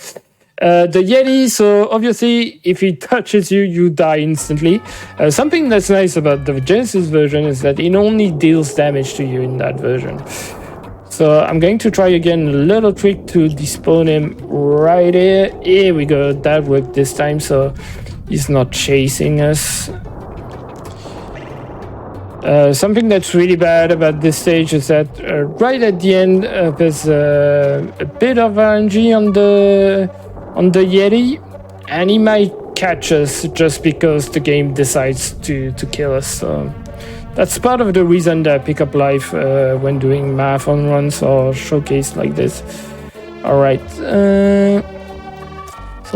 The Yeti, so obviously if he touches you, you die instantly. Something that's nice about the Genesis version is that it only deals damage to you in that version. So I'm going to try again a little trick to despawn him right here. Here we go, that worked this time, so he's not chasing us. Something that's really bad about this stage is that right at the end there's a bit of RNG on the Yeti, and he might catch us just because the game decides to kill us. So that's part of the reason that I pick up life when doing marathon runs or showcase like this. All right, so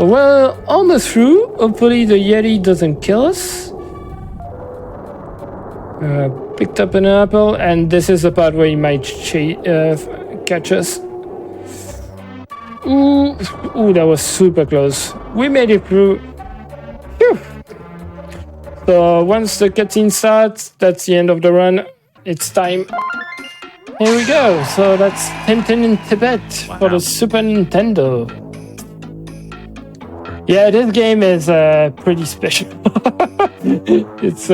we're almost through. Hopefully the Yeti doesn't kill us. Picked up an apple, and this is the part where he might catch us. Ooh, that was super close. We made it through. Phew. So once the cutscene starts, that's the end of the run. It's time. Here we go. So that's Tintin in Tibet for the Super Nintendo. Yeah, this game is pretty special. It's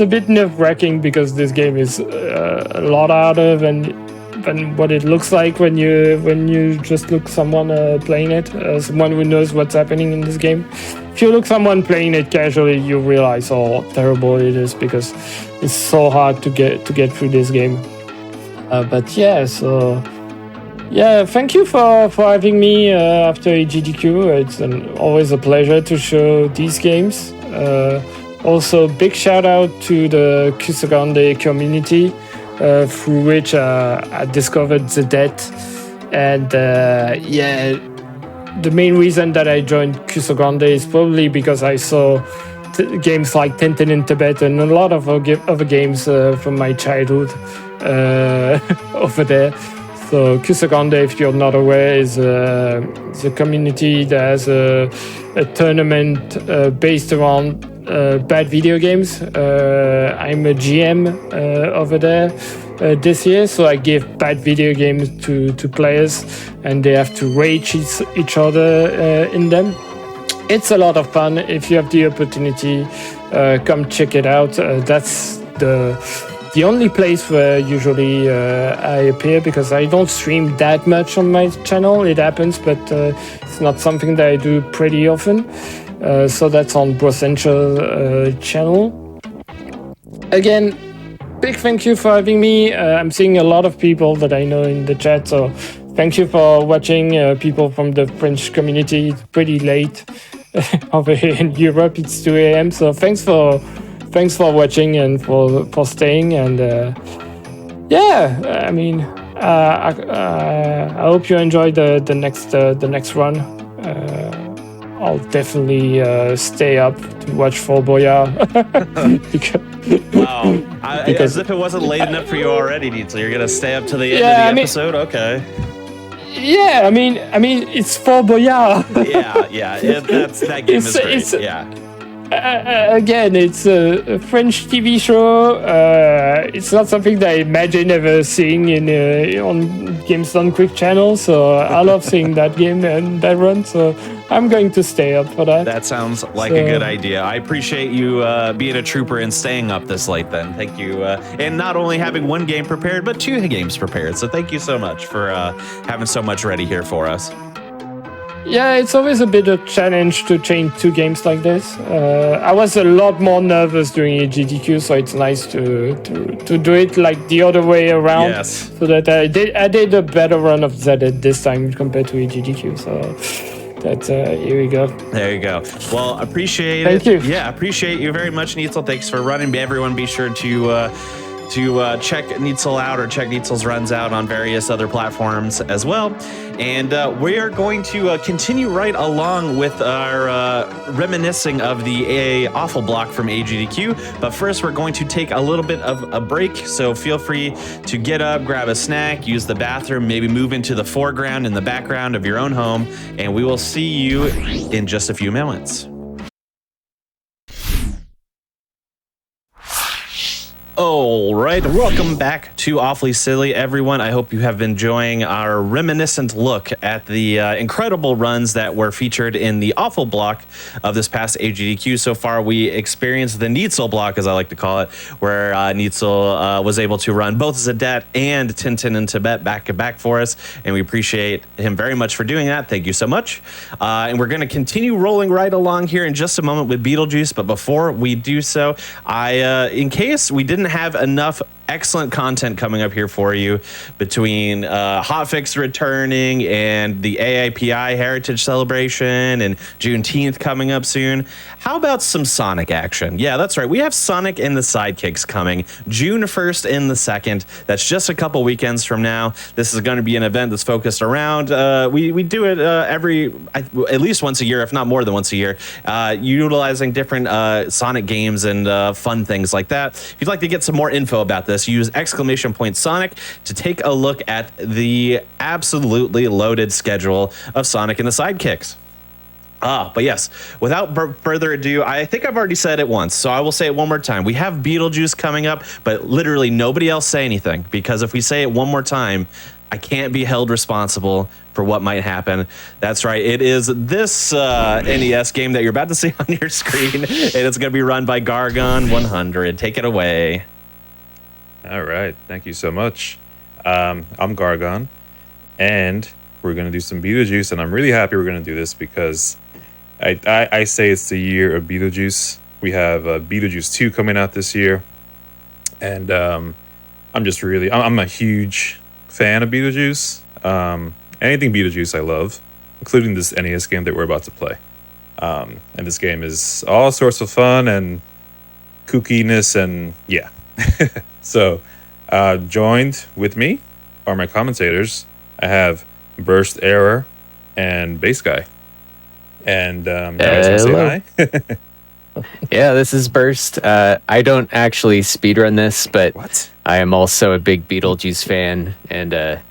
a bit nerve-wracking because this game is a lot harder than what it looks like when you just look someone playing it, someone who knows what's happening in this game. If you look someone playing it casually, you realize how terrible it is because it's so hard to get through this game. But yeah, so yeah, thank you for having me after GDQ. It's always a pleasure to show these games. Also, big shout out to the Kusagande community, through which I discovered Zadette. And yeah, the main reason that I joined Kusagande is probably because I saw games like Tintin in Tibet and a lot of other games from my childhood over there. So Kusagande, if you're not aware, is a community that has a tournament based around bad video games. I'm a GM over there this year, so I give bad video games to players, and they have to rage each other in them. It's a lot of fun. If you have the opportunity, come check it out. That's the only place where usually I appear, because I don't stream that much on my channel. It happens, but it's not something that I do pretty often. So that's on Brosential channel. Again, big thank you for having me. I'm seeing a lot of people that I know in the chat, so thank you for watching. People from the French community. It's pretty late over here in Europe. It's 2 a.m. So thanks for watching and for staying. And yeah, I mean, I hope you enjoy the next run. I'll definitely stay up to watch for Boyard. Wow. Because- As if it wasn't late enough for you already, Dietzel. You're going to stay up to the end Yeah, of the episode? Okay. Yeah, I mean, it's for Boyard. That game is great. Again, it's a French TV show. It's not something that I imagine ever seeing on Games Done Quick channel. So I love seeing that game and that run. So I'm going to stay up for that. That sounds like a good idea. I appreciate you being a trooper and staying up this late then. Thank you. And not only having one game prepared, but 2 games prepared. So thank you so much for having so much ready here for us. Yeah, it's always a bit of challenge to change 2 games like this. I was a lot more nervous during GDQ, so it's nice to do it like the other way around. Yes. So that I did a better run of Zadette this time compared to GDQ. So that's here we go. There you go. Well, appreciate Thank it. you. Yeah, appreciate you very much, Dietzel. Thanks for running. Everyone, be sure to check Dietzel out or check Dietzel's runs out on various other platforms as well. And we are going to continue right along with our reminiscing of the awful block from AGDQ. But first, we're going to take a little bit of a break. So feel free to get up, grab a snack, use the bathroom, maybe move into the foreground and the background of your own home. And we will see you in just a few moments. All right, welcome back to Awfully Silly, everyone. I hope you have been enjoying our reminiscent look at the incredible runs that were featured in the awful block of this past AGDQ. So far, we experienced the Dietzel block, as I like to call it, where Dietzel was able to run both Zadette and Tintin in Tibet back to back for us, and we appreciate him very much for doing that. Thank you so much. And we're going to continue rolling right along here in just a moment with Beetlejuice, but before we do so, in case we didn't have enough excellent content coming up here for you between Hotfix returning and the AIPI Heritage Celebration and Juneteenth coming up soon. How about some Sonic action? Yeah, that's right. We have Sonic and the Sidekicks coming June 1st and the 2nd. That's just a couple weekends from now. This is going to be an event that's focused around, we do it at least once a year, if not more than once a year, utilizing different Sonic games and fun things like that. If you'd like to get some more info about this, use !Sonic to take a look at the absolutely loaded schedule of Sonic and the Sidekicks. But yes, without further ado, I think I've already said it once, so I will say it one more time. We have Beetlejuice coming up, but literally nobody else say anything, because if we say it one more time, I can't be held responsible for what might happen. That's right. It is this NES game that you're about to see on your screen, and it's going to be run by Gargon 100. Take it away. All right. Thank you so much. I'm Gargon, and we're going to do some Beetlejuice, and I'm really happy we're going to do this because I say it's the year of Beetlejuice. We have Beetlejuice 2 coming out this year, and I'm a huge fan of Beetlejuice. Anything Beetlejuice I love, including this NES game that we're about to play. And this game is all sorts of fun and kookiness, and yeah. So joined with me are my commentators. I have Burst Error and Bass Guy. And you guys want to say hi? Yeah, this is Burst. I don't actually speedrun this, but I am also a big Beetlejuice fan and a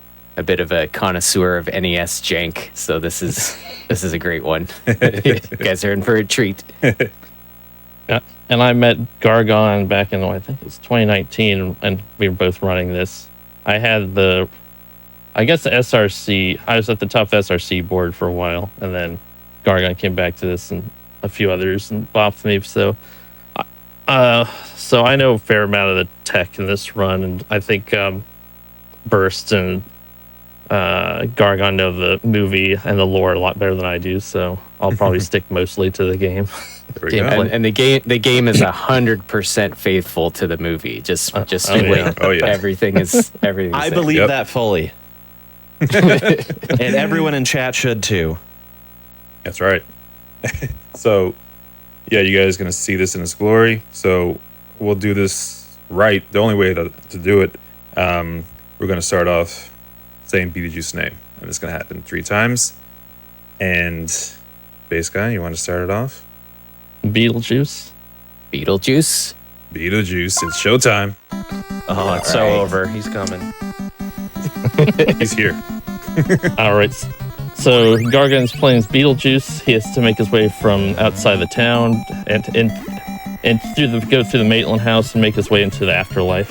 bit of a connoisseur of NES jank. So this is a great one. You guys are in for a treat. Yeah, and I met Gargon back in, I think it's 2019, and we were both running this. I had the SRC. I was at the top SRC board for a while, and then Gargon came back to this and a few others and bopped me. So I know a fair amount of the tech in this run, and I think Burst and Gargon know the movie and the lore a lot better than I do, so I'll probably stick mostly to the game. And the game is 100% faithful to the movie. Just wait. Oh yeah. Everything is. I believe that fully. And everyone in chat should too. That's right. So, yeah, you guys are going to see this in its glory. So we'll do this right. The only way to do it, we're going to start off saying Beetlejuice's name. And it's going to happen 3 times. And Base guy, you want to start it off? Beetlejuice. Beetlejuice. Beetlejuice, it's showtime. Oh, it's so over. He's coming. He's here. All right. So Gargan's playing as Beetlejuice. He has to make his way from outside the town and go through the Maitland house and make his way into the afterlife.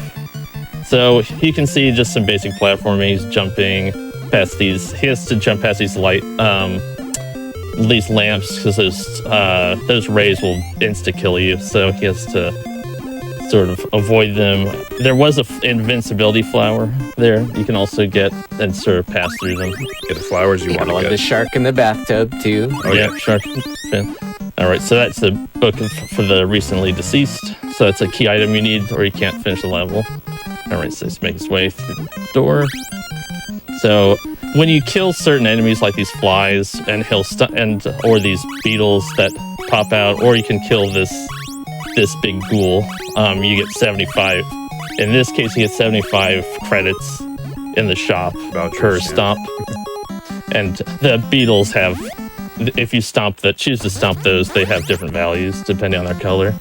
So you can see just some basic platforming. He's jumping past these. He has to jump past these these lamps because those rays will insta kill you. So he has to sort of avoid them. There was an invincibility flower there you can also get and sort of pass through them. Get the flowers you want Gotta to love get. the shark in the bathtub too. Oh, yeah. Shark fin. All right, so that's the book for the recently deceased. So it's a key item you need, or you can't finish the level. All right, so let's make his way through the door. So when you kill certain enemies like these flies and or these beetles that pop out, or you can kill this big ghoul, you get 75. In this case, you get 75 credits in the shop Vouchers, per yeah. stomp. And the beetles have, if you choose to stomp those, they have different values depending on their color.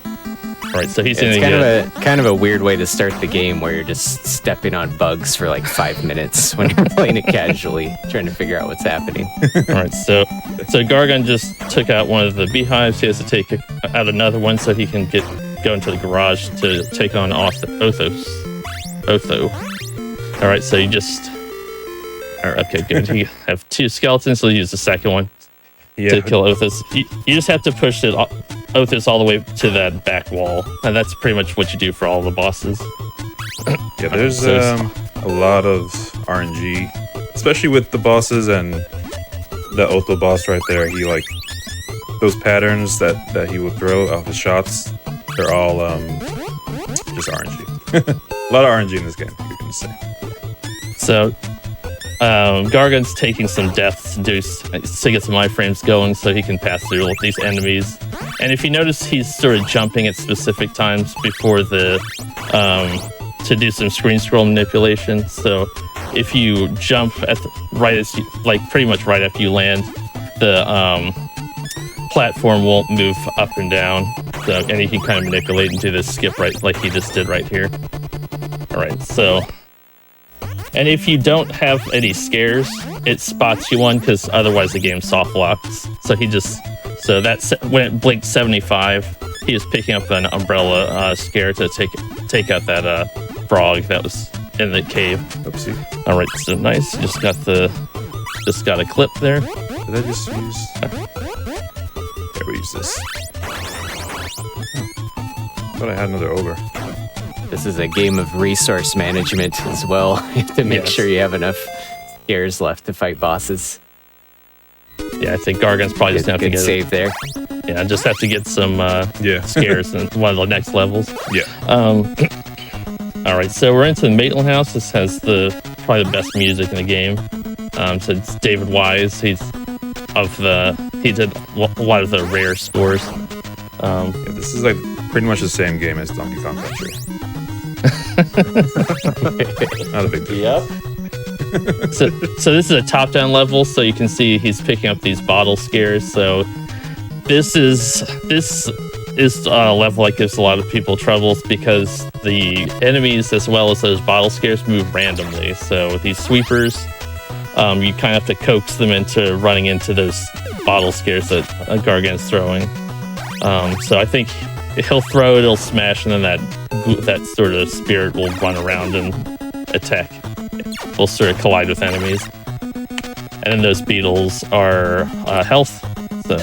All right, so he's It's gonna kind of a weird way to start the game where you're just stepping on bugs for like 5 minutes when you're playing it casually, trying to figure out what's happening. All right, so Gargon just took out one of the beehives. He has to take out another one so he can go into the garage to take on Otho. All right, so you just. Okay, good. You have 2 skeletons, so you use the second one to kill Othos. You just have to push Othos all the way to that back wall, and that's pretty much what you do for all the bosses. Yeah, there's a lot of RNG, especially with the bosses and the Otho boss right there. He those patterns that he would throw off his shots. They're all just RNG. A lot of RNG in this game, you can say. So Gargan's taking some deaths to get some iframes going so he can pass through these enemies. And if you notice, he's sort of jumping at specific times before to do some screen scroll manipulation. So if you jump at pretty much right after you land, the platform won't move up and down. So, and you can kind of manipulate and do this skip right like he just did right here. All right, so. And if you don't have any scares, it spots you one because otherwise the game soft locks. So when it blinked 75, he was picking up an umbrella scare to take out that frog that was in the cave. Oopsie. All right, so nice. You just got a clip there. Did I just use? There, we use this. Thought I had another ogre. This is a game of resource management as well. You have to make sure you have enough scares left to fight bosses. Yeah, I think Gargan's probably just going to have to Good save there. Yeah, just have to get some scares in one of the next levels. Yeah. All right, so we're into the Maitland house. This has probably the best music in the game. So it's David Wise. He did a lot of the rare scores. Yeah, this is pretty much the same game as Donkey Kong Country. Not a big deal. Yep. So this is a top-down level, so you can see he's picking up these bottle scares. So this is a level that gives a lot of people troubles because the enemies as well as those bottle scares move randomly. So these sweepers, you kind of have to coax them into running into those bottle scares that Gargan's throwing. So I think he'll throw it, it'll smash, and then that sort of spirit will run around and attack. Will sort of collide with enemies. And then those beetles are health. So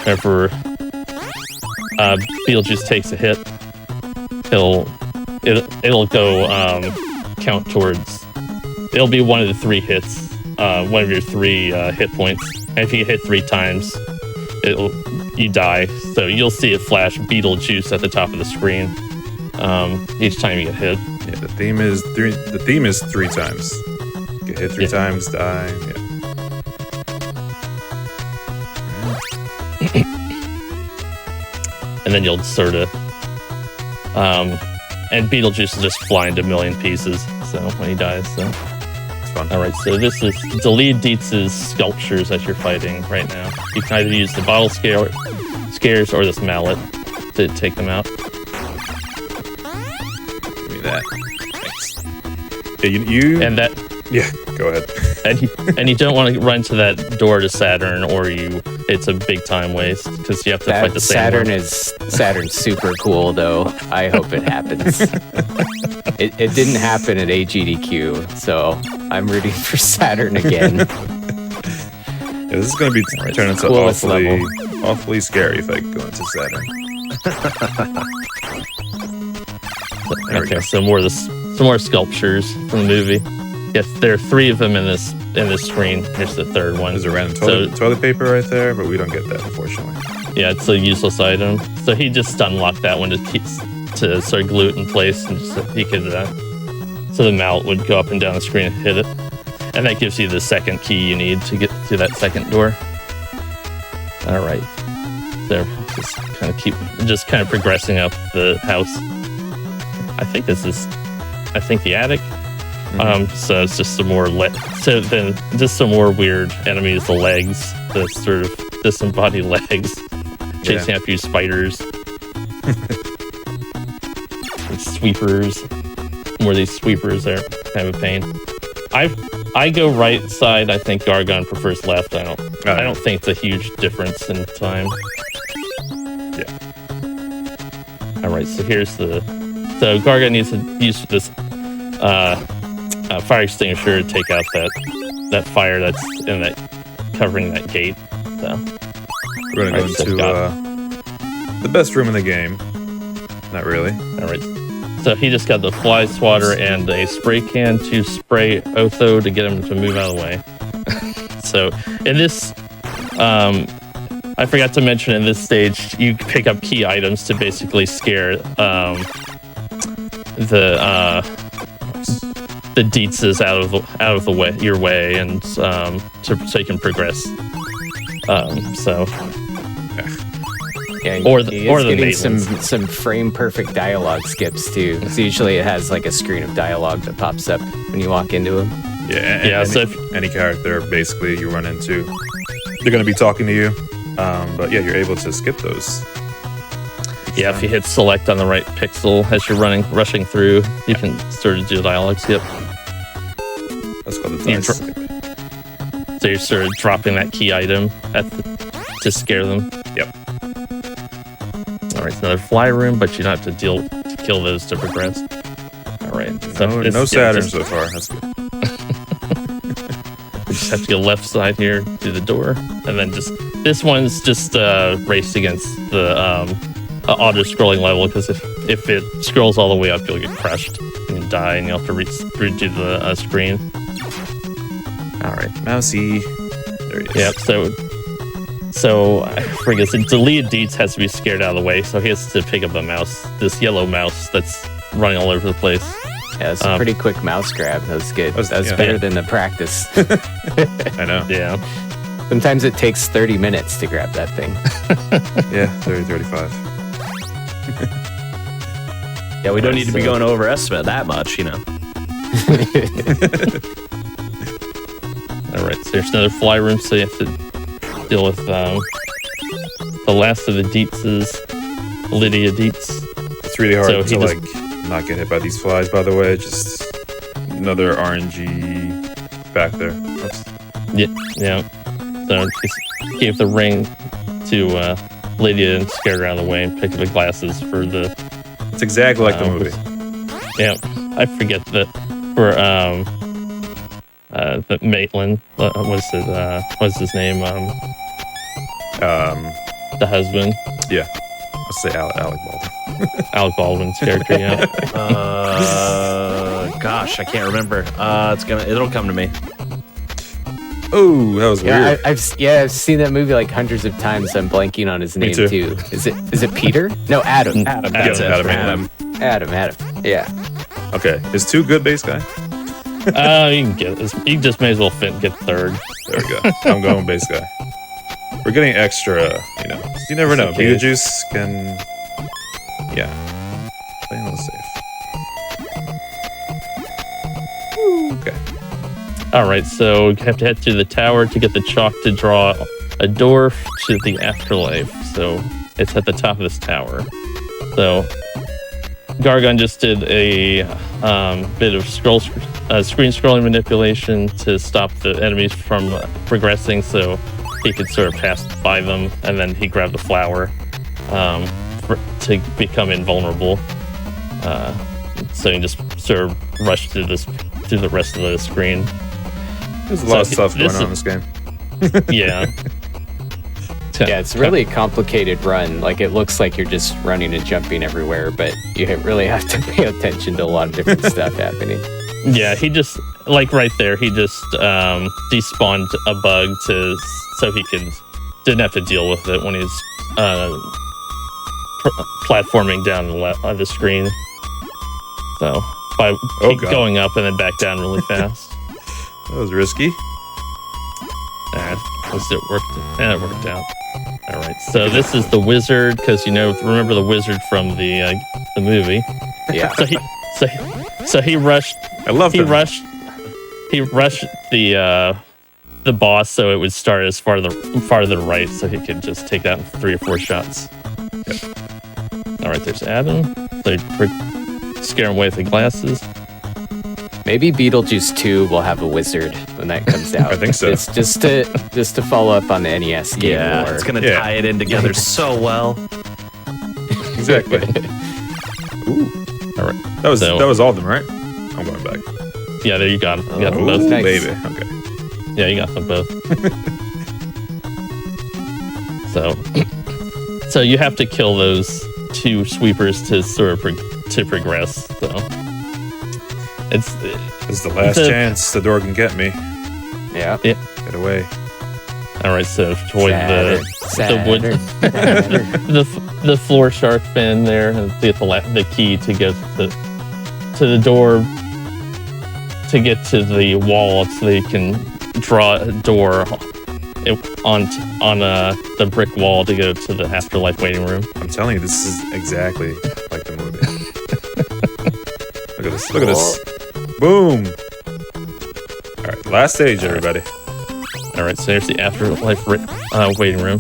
whenever Beetlejuice takes a hit, it'll go count towards. It'll be one of the 3 hits, one of your 3 hit points. And if you hit 3 times, you die. So you'll see it flash Beetlejuice at the top of the screen each time you get hit. Yeah, the theme is 3 times. Get hit 3 times, die. Yeah. And then you'll sort of and Beetlejuice will just fly into a million pieces. So when he dies, so It's fun. All right, so this is Delia Dietz's sculptures that you're fighting right now. You can either use the bottle scares or this mallet to take them out. Give me that. Thanks. Yeah, you And that, yeah, go ahead. and you don't want to run to that door to Saturn, or it's a big time waste because you have to fight the same one. Saturn's super cool though. I hope it happens. It didn't happen at AGDQ, so I'm rooting for Saturn again. Yeah, this is going to be turning into Coolest awfully scary if I go into Saturn. There we go. Okay, some more sculptures from the movie. Yes, there are 3 of them in this screen. Here's the third one. There's a random toilet paper right there, but we don't get that, unfortunately. Yeah, it's a useless item. So he just unlocked that one to sort of glue it in place, and he could. So the mallet would go up and down the screen and hit it, and that gives you the second key you need to get to that second door. All right, so just kind of progressing up the house. I think the attic. So it's just some more just some more weird enemies. The legs, the sort of disembodied legs, chasing after you, spiders, and sweepers. More of these sweepers are kind of a pain. I go right side. I think Gargon prefers left. I don't think it's a huge difference in time. Yeah. All right. So so Gargon needs to use this fire extinguisher to take out that fire that's covering that gate. So we're gonna go into the best room in the game. Not really. All right. So he just got the fly swatter and a spray can to spray Otho to get him to move out of the way. So in this, I forgot to mention in this stage, you pick up key items to basically scare the Dietzes out of the way, your way, and so you can progress. Yeah, or the getting maintenance. some frame perfect dialogue skips too. So usually it has like a screen of dialogue that pops up when you walk into them. Yeah. So any character basically you run into, they're going to be talking to you. But yeah, you're able to skip those. Yeah, if you hit select on the right pixel as you're rushing through, you can sort of do a dialogue skip. That's called the dice. So you're sort of dropping that key item to scare them. Yep. All right, it's another fly room, but you don't have to kill those to progress. All right. So no Saturn so far. That's good. We just have to go left side here to the door, and then this one's just race against the auto-scrolling level, because if it scrolls all the way up, you'll get crushed and die, and you'll have to redo the screen. All right. Mousy. There he is. Yep. So I forget. So Delia Dietz has to be scared out of the way, so he has to pick up the mouse, this yellow mouse that's running all over the place. Yeah, it's a pretty quick mouse grab. That was good. That was better than the practice. I know. Yeah. Sometimes it takes 30 minutes to grab that thing. Yeah, 30, 35. Yeah, we don't need to be going over estimate that much, you know. All right, so there's another fly room, so you have to deal with the last of the Dietzes, Lydia Dietz. It's really hard So to not get hit by these flies, by the way. Just another RNG back there. Oops. Yeah. So just gave the ring to Lydia and scared her out of the way, and picked up the glasses for the... It's exactly like the movie. Yeah, I forget that for the Maitland. What's his name? The husband. Yeah. Let's say Alec Baldwin. Alec Baldwin's character. Yeah. Gosh, I can't remember. It'll come to me. Oh, that was weird. I've seen that movie like hundreds of times. I'm blanking on his name too. Is it Peter? No, Adam. Adam. Adam. Yeah. Okay. Is 2 good base guy? You can get this. You just may as well get third. There we go. I'm going base guy. We're getting extra, you never know. Okay. Beetlejuice can, play on the safe. Okay. All right, so you have to head to the tower to get the chalk to draw a door to the afterlife. So it's at the top of this tower. So Gargon just did a bit of screen scrolling manipulation to stop the enemies from progressing, so he could sort of pass by them, and then he grabbed the flower to become invulnerable. So he just sort of rushed through the rest of the screen. There's a lot of stuff going on in this game. Yeah. Yeah, it's really a complicated run. Like, it looks like you're just running and jumping everywhere, but you really have to pay attention to a lot of different stuff happening. Yeah, he just, like right there, he just despawned a bug so he didn't have to deal with it when he's platforming down the screen. So by going up and then back down really fast. That was risky. At least it worked. Yeah, it worked out. All right. So this is the wizard, because remember the wizard from the movie. Yeah. So he rushed. I love him. He rushed the boss, so it would start as far to the right, so he could just take that in 3 or 4 shots. Yep. All right. There's Adam. So scare him away with the glasses. Maybe Beetlejuice 2 will have a wizard when that comes out. I think so. It's just to follow up on the NES game. Yeah, it's gonna tie it in together so well. Exactly. Ooh. All right. That was all of them, right? I'm going back. Yeah, there you got them. You got them Ooh, both. Nice. baby. Okay. Yeah, you got them both. So you have to kill those 2 sweepers to sort of to progress. So This is the last chance the door can get me. Yeah. Yeah. Get away. All right, so avoid the wood, Saturn. the floor shark fin there, and get the key to get to the door to get to the wall, so they can draw a door on the brick wall to go to the afterlife waiting room. I'm telling you, this is exactly like the movie. Look at this. Look at this. Boom. All right, last stage, everybody. All right, so there's the afterlife waiting room.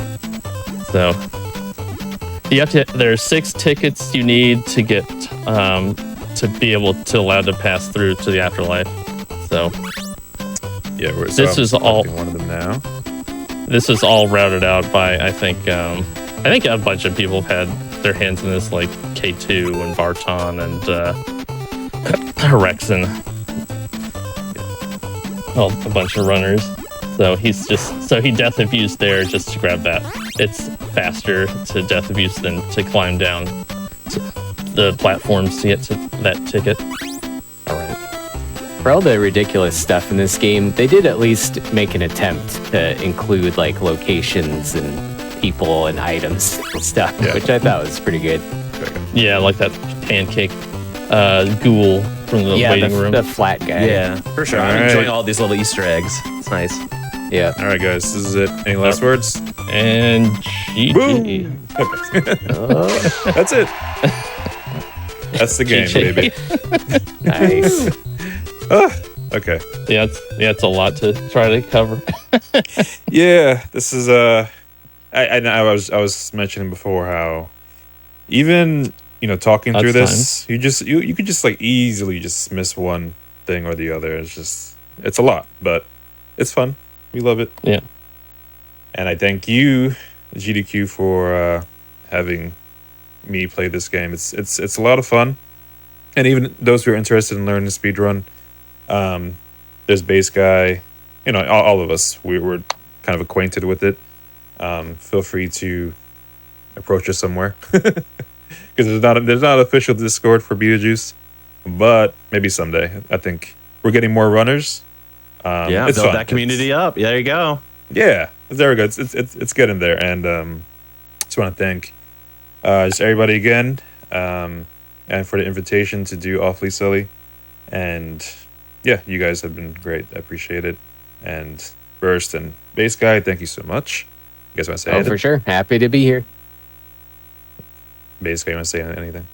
So there are 6 tickets you need to get to be able to allow to pass through to the afterlife. So Yeah, this is all one of them now. This is all routed out by I think a bunch of people have had their hands in this, like K2 and Barton and Rexon. Well, a bunch of runners. So he death abused there just to grab that. It's faster to death abuse than to climb down to the platforms to get to that ticket. All right. For all the ridiculous stuff in this game, they did at least make an attempt to include like locations and people and items and stuff, which I thought was pretty good. Yeah, like that pancake ghoul from the waiting room. The flat guy. Yeah, for sure. I'm enjoying all these little Easter eggs. It's nice. Yeah. All right, guys, this is it. Any last words? And GG. Boom. That's it. That's the game, GG. baby. Nice. Okay. Yeah, it's a lot to try to cover. Yeah, this is I was mentioning before how even talking through this, you could just like easily just miss one thing or the other. It's a lot, but it's fun. We love it. Yeah. And I thank you, GDQ, for having me play this game. It's a lot of fun. And even those who are interested in learning to speedrun, there's Base Guy, all of us, we were kind of acquainted with it. Feel free to approach us somewhere. Because there's not an official Discord for Beetlejuice, but maybe someday. I think we're getting more runners. Build fun. that community up. There you go. Yeah, there we go. It's getting there, and just want to thank just everybody again, and for the invitation to do Awfully Silly, and yeah, you guys have been great. I appreciate it. And Burst and Base Guy, thank you so much. You guys want to say anything? For sure. Happy to be here. Base Guy, you want to say anything?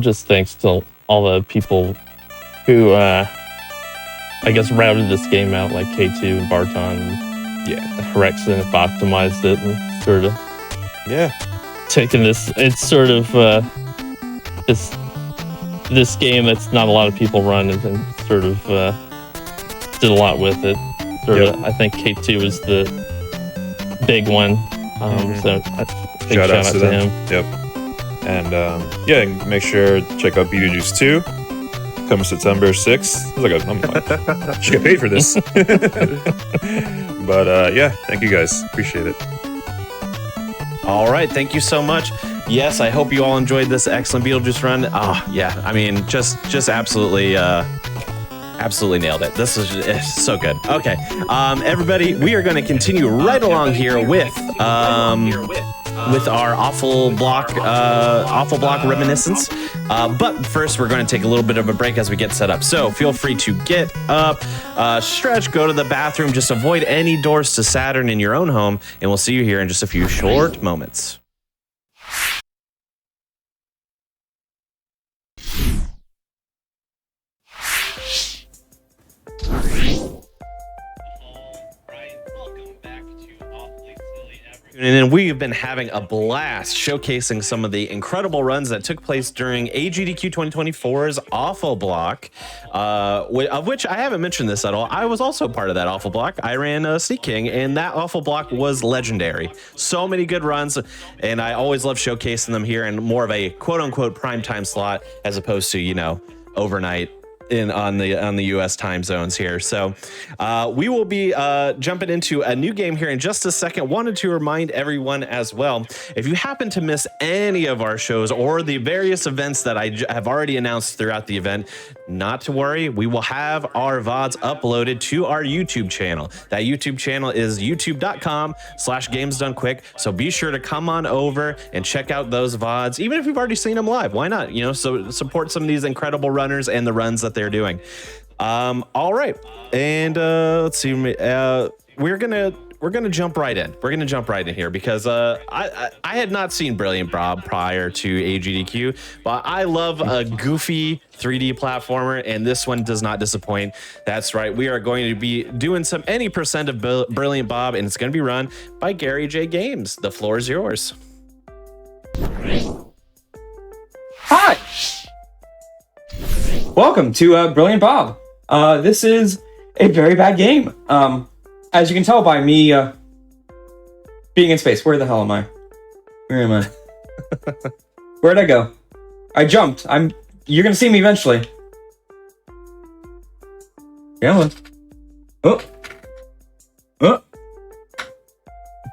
Just thanks to all the people who I guess, routed this game out like K2 and Barton. Yeah. Rexon have optimized it and sort of Yeah. taken this. It's sort of this game that's not a lot of people run and sort of did a lot with it. Sort of, I think K2 is the big one. So big shout out to him. Yep. And yeah, make sure to check out Beetlejuice 2. Comes September 6th. I was like, I'm like, should get paid for this. But yeah, thank you guys. Appreciate it. All right, thank you so much. Yes, I hope you all enjoyed this excellent Beetlejuice run. Oh yeah, I mean, just absolutely, absolutely nailed it. This is so good. Okay, everybody, we are going to continue right along here with our awful block reminiscence. But first, we're going to take a little bit of a break as we get set up. So feel free to get up, stretch, go to the bathroom. Just avoid any doors to Saturn in your own home, and we'll see you here in just a few short moments. And then we've been having a blast showcasing some of the incredible runs that took place during GDQ 2024's Awful Block, of which I haven't mentioned this at all. I was also part of that Awful Block. I ran Sneak King, and that Awful Block was legendary. So many good runs, and I always love showcasing them here in more of a quote-unquote primetime slot as opposed to, you know, overnight on the US time zones here. So we will be jumping into a new game here in just a second. Wanted to remind everyone as well, if you happen to miss any of our shows or the various events that I have already announced throughout the event, not to worry, we will have our VODs uploaded to our YouTube channel. That YouTube channel is youtube.com/gamesdonequick. So be sure to come on over and check out those VODs, even if you've already seen them live. Why not? You know, so support some of these incredible runners and the runs that they're doing. All right, and let's see. We're gonna jump right in. We're gonna jump right in here because I had not seen Brilliant Bob prior to GDQ, but I love a goofy 3D platformer, and this one does not disappoint. That's right. We are going to be doing some any percent of Brilliant Bob, and it's going to be run by Gary J Games. The floor is yours. Hi. Welcome to Brilliant Bob. This is a very bad game. As you can tell by me being in space. Where the hell am I? Where am I? Where'd I go? I jumped. You're gonna see me eventually. Come on. Oh. Oh.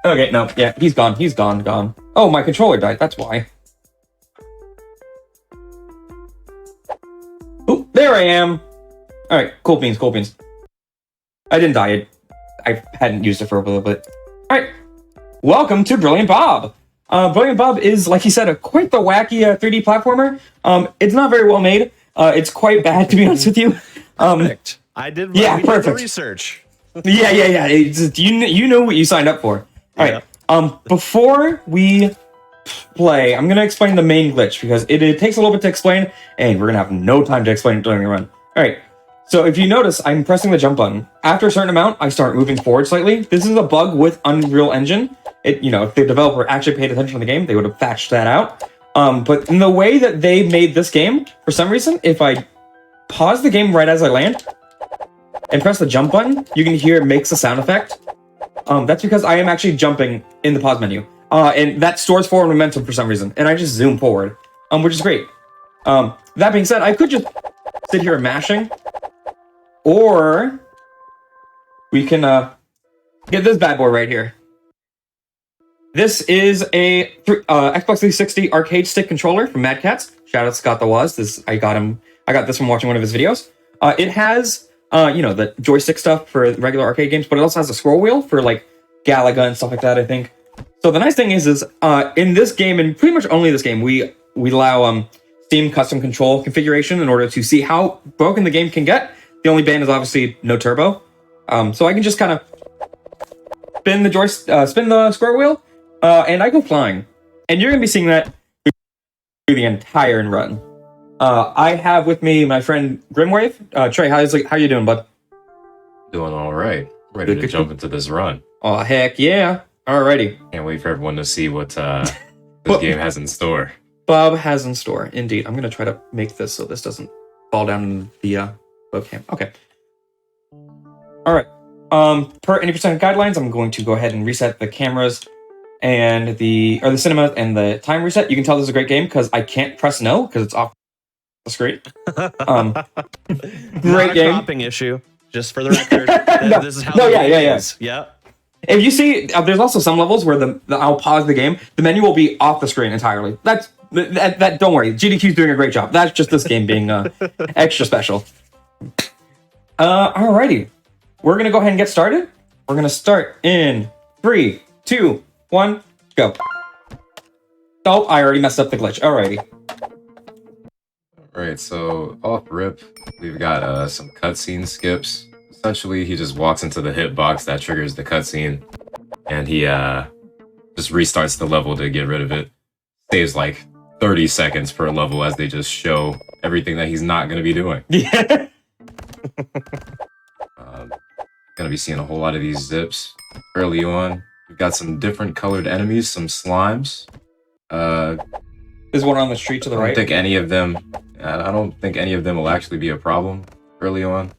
Okay, no. Yeah, he's gone. He's gone. Oh, my controller died. That's why. Oh, there I am. All right, cool beans. I didn't die. I hadn't used it for a little bit. All right, welcome to Brilliant Bob. Brilliant Bob is, like you said, quite the wacky 3D platformer. It's not very well made. It's quite bad, to be honest with you. Perfect. I did. Yeah, perfect. Did the research. Yeah. You know what you signed up for. All right. Before we play, I'm gonna explain the main glitch because it takes a little bit to explain, and we're gonna have no time to explain it during the run. All right. So if you notice, I'm pressing the jump button. After a certain amount, I start moving forward slightly. This is a bug with Unreal Engine. If the developer actually paid attention to the game, they would have patched that out. But in the way that they made this game, for some reason, if I pause the game right as I land and press the jump button, you can hear it makes a sound effect. That's because I am actually jumping in the pause menu. And that stores forward momentum for some reason. And I just zoom forward, which is great. That being said, I could just sit here mashing. Or we can get this bad boy right here. This is a Xbox 360 arcade stick controller from Mad Catz. Shout out Scott the Waz. I got this from watching one of his videos. It has the joystick stuff for regular arcade games, but it also has a scroll wheel for like Galaga and stuff like that, I think. So the nice thing is in this game, and pretty much only this game, we allow Steam custom control configuration in order to see how broken the game can get. The only ban is obviously no turbo. So I can just kind of spin the scroll wheel, and I go flying. And you're going to be seeing that through the entire run. I have with me my friend Grimwave. Trey, how you doing, bud? Doing all right. Ready to jump into this run. Oh, heck yeah. Alrighty. Can't wait for everyone to see what this Well- game has in store. Bob has in store. Indeed. I'm going to try to make this so this doesn't fall down in the webcam. Okay. All right. Per any percent guidelines, I'm going to go ahead and reset the cameras and the cinema and the time reset. You can tell this is a great game because I can't press no because it's off the screen. Not Great a game. cropping issue. Just for the record, No, this is how no, the yeah, game yeah. is. Yeah. If you see, there's also some levels where I'll pause the game. The menu will be off the screen entirely. That don't worry. GDQ's doing a great job. That's just this game being extra special. Alrighty. We're going to go ahead and get started. We're going to start in 3, 2, 1, go. Oh, I already messed up the glitch. Alrighty. All right, so off rip, we've got some cutscene skips. Essentially, he just walks into the hitbox that triggers the cutscene, and he just restarts the level to get rid of it. Saves like 30 seconds per level as they just show everything that he's not going to be doing. Yeah. Gonna be seeing a whole lot of these zips early on. We've got some different colored enemies, some slimes. There's one on the street to the I don't right. think any of them. I don't think any of them will actually be a problem early on.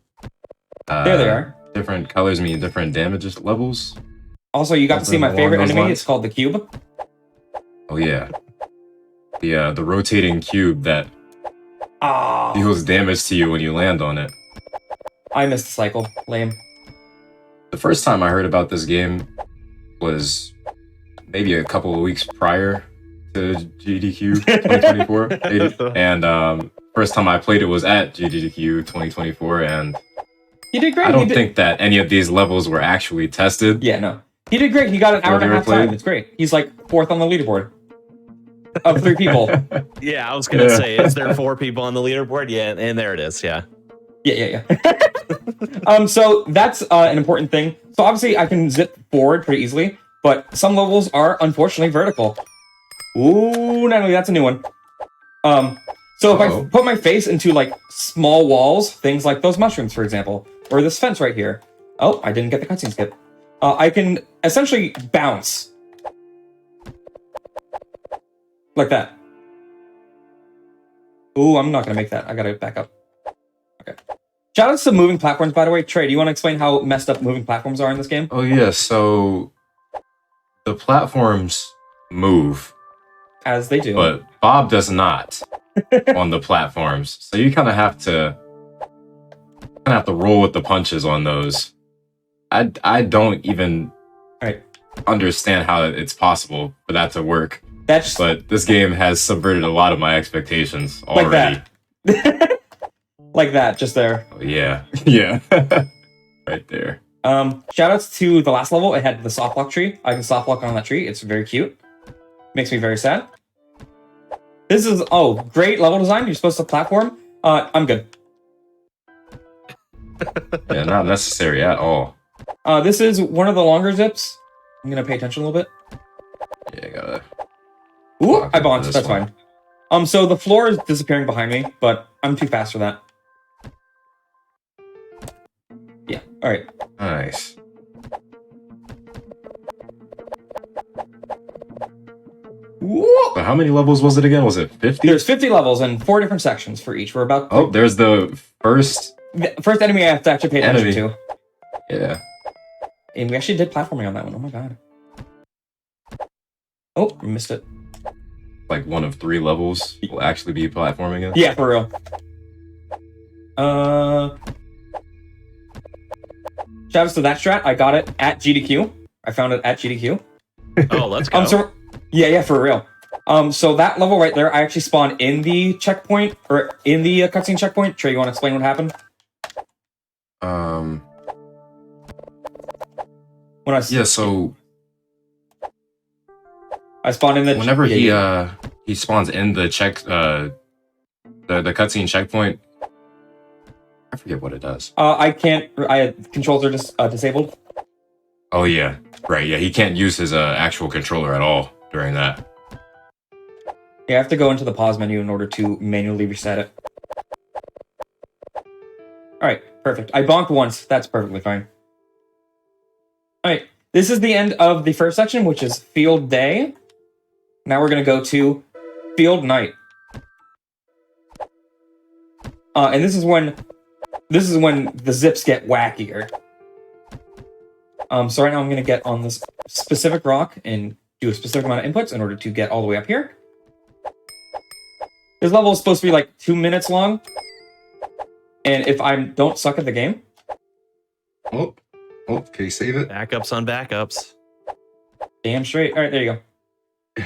There they are. Different colors mean different damage levels. Also, you got to see my Something favorite along those enemy. lines? It's called the cube. Oh yeah, the rotating cube that Ah, deals damage to you when you land on it. I missed the cycle. Lame. The first time I heard about this game was maybe a couple of weeks prior to GDQ 2024, and first time I played it was at GDQ 2024, and He did great. I He don't did- think that any of these levels were actually tested. Yeah, no. He did great. He got an hour and a Before they half were time. played? It's great. He's like 4th on the leaderboard of 3 people. Yeah, I was gonna say, is there 4 people on the leaderboard? Yeah, and there it is. Yeah. Yeah. So that's an important thing. So obviously I can zip forward pretty easily, but some levels are unfortunately vertical. Ooh, Natalie, that's a new one. So if I Uh-oh. put my face into like small walls, things like those mushrooms, for example, or this fence right here. Oh, I didn't get the cutscene skip. I can essentially bounce. Like that. Ooh, I'm not gonna make that. I gotta back up. Okay. Shoutouts to moving platforms, by the way. Trey, do you want to explain how messed up moving platforms are in this game? Oh yeah, so the platforms move, As they do. but Bob does not on the platforms. So you kind of have to roll with the punches on those. I don't even Right. understand how it's possible for that to work. That's But this game has subverted a lot of my expectations like already. that. Like that, just there. Oh, yeah. Yeah. Right there. Shoutouts to the last level. It had the soft block tree. I can soft block on that tree. It's very cute. Makes me very sad. This is great level design. You're supposed to platform. I'm good. Yeah, not necessary at all. This is one of the longer zips. I'm gonna pay attention a little bit. Yeah, gotta. Ooh, Lock I into bonked. this That's one. fine. So the floor is disappearing behind me, but I'm too fast for that. Yeah. All right. Nice. Woo! So how many levels was it again? Was it 50? There's 50 levels and 4 different sections for each. We're about. Oh, there's the first. The first enemy I have to actually pay attention Enemy. to. Yeah. And we actually did platforming on that one. Oh my god. Oh, I missed it. Like one of 3 levels will actually be platforming it. Yeah, for real. Shoutouts to that strat. I got it at GDQ. I found it at GDQ. Oh, let's go. Yeah, for real. So that level right there, I actually spawned in the checkpoint, or in the cutscene checkpoint. Trey, you want to explain what happened? When Yeah, so I spawned in the whenever yeah. he spawns in the the cutscene checkpoint, I forget what it does. I can't. Controls are disabled. Oh yeah, right. Yeah, he can't use his actual controller at all during that. You have to go into the pause menu in order to manually reset it. right, perfect. I bonked once. That's perfectly fine. All right, this is the end of the first section, which is field day. Now we're going to go to field night. And this is when the zips get wackier. So right now I'm going to get on this specific rock and do a specific amount of inputs in order to get all the way up here. This level is supposed to be like 2 minutes long. And if I don't suck at the game... Oh, can you save it? Backups on backups. Damn straight. All right, there you go.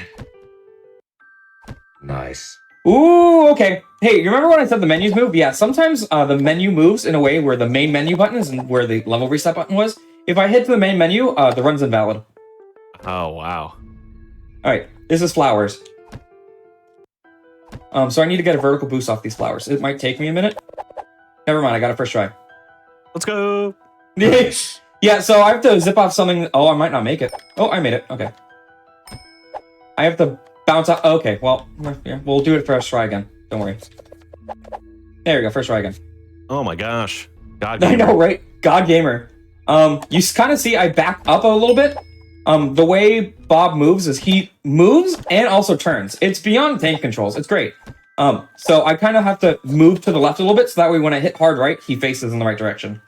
Nice. Ooh, okay. Hey, you remember when I said the menus move? Yeah, sometimes the menu moves in a way where the main menu button is and where the level reset button was. If I hit the main menu, the run's invalid. Oh, wow. All right, this is flowers. So I need to get a vertical boost off these flowers. It might take me a minute. Never mind, I got it first try. Let's go. Yeah, so I have to zip off something. Oh, I might not make it. Oh, I made it. Okay. I have to bounce out. Okay, well, yeah, we'll do it first try again. Don't worry. There we go, first try again. Oh my gosh. God. I know, right? God Gamer. You kind of see I back up a little bit. The way Bob moves is he moves and also turns. It's beyond tank controls. It's great. So I kind of have to move to the left a little bit, so that way when I hit hard right, he faces in the right direction.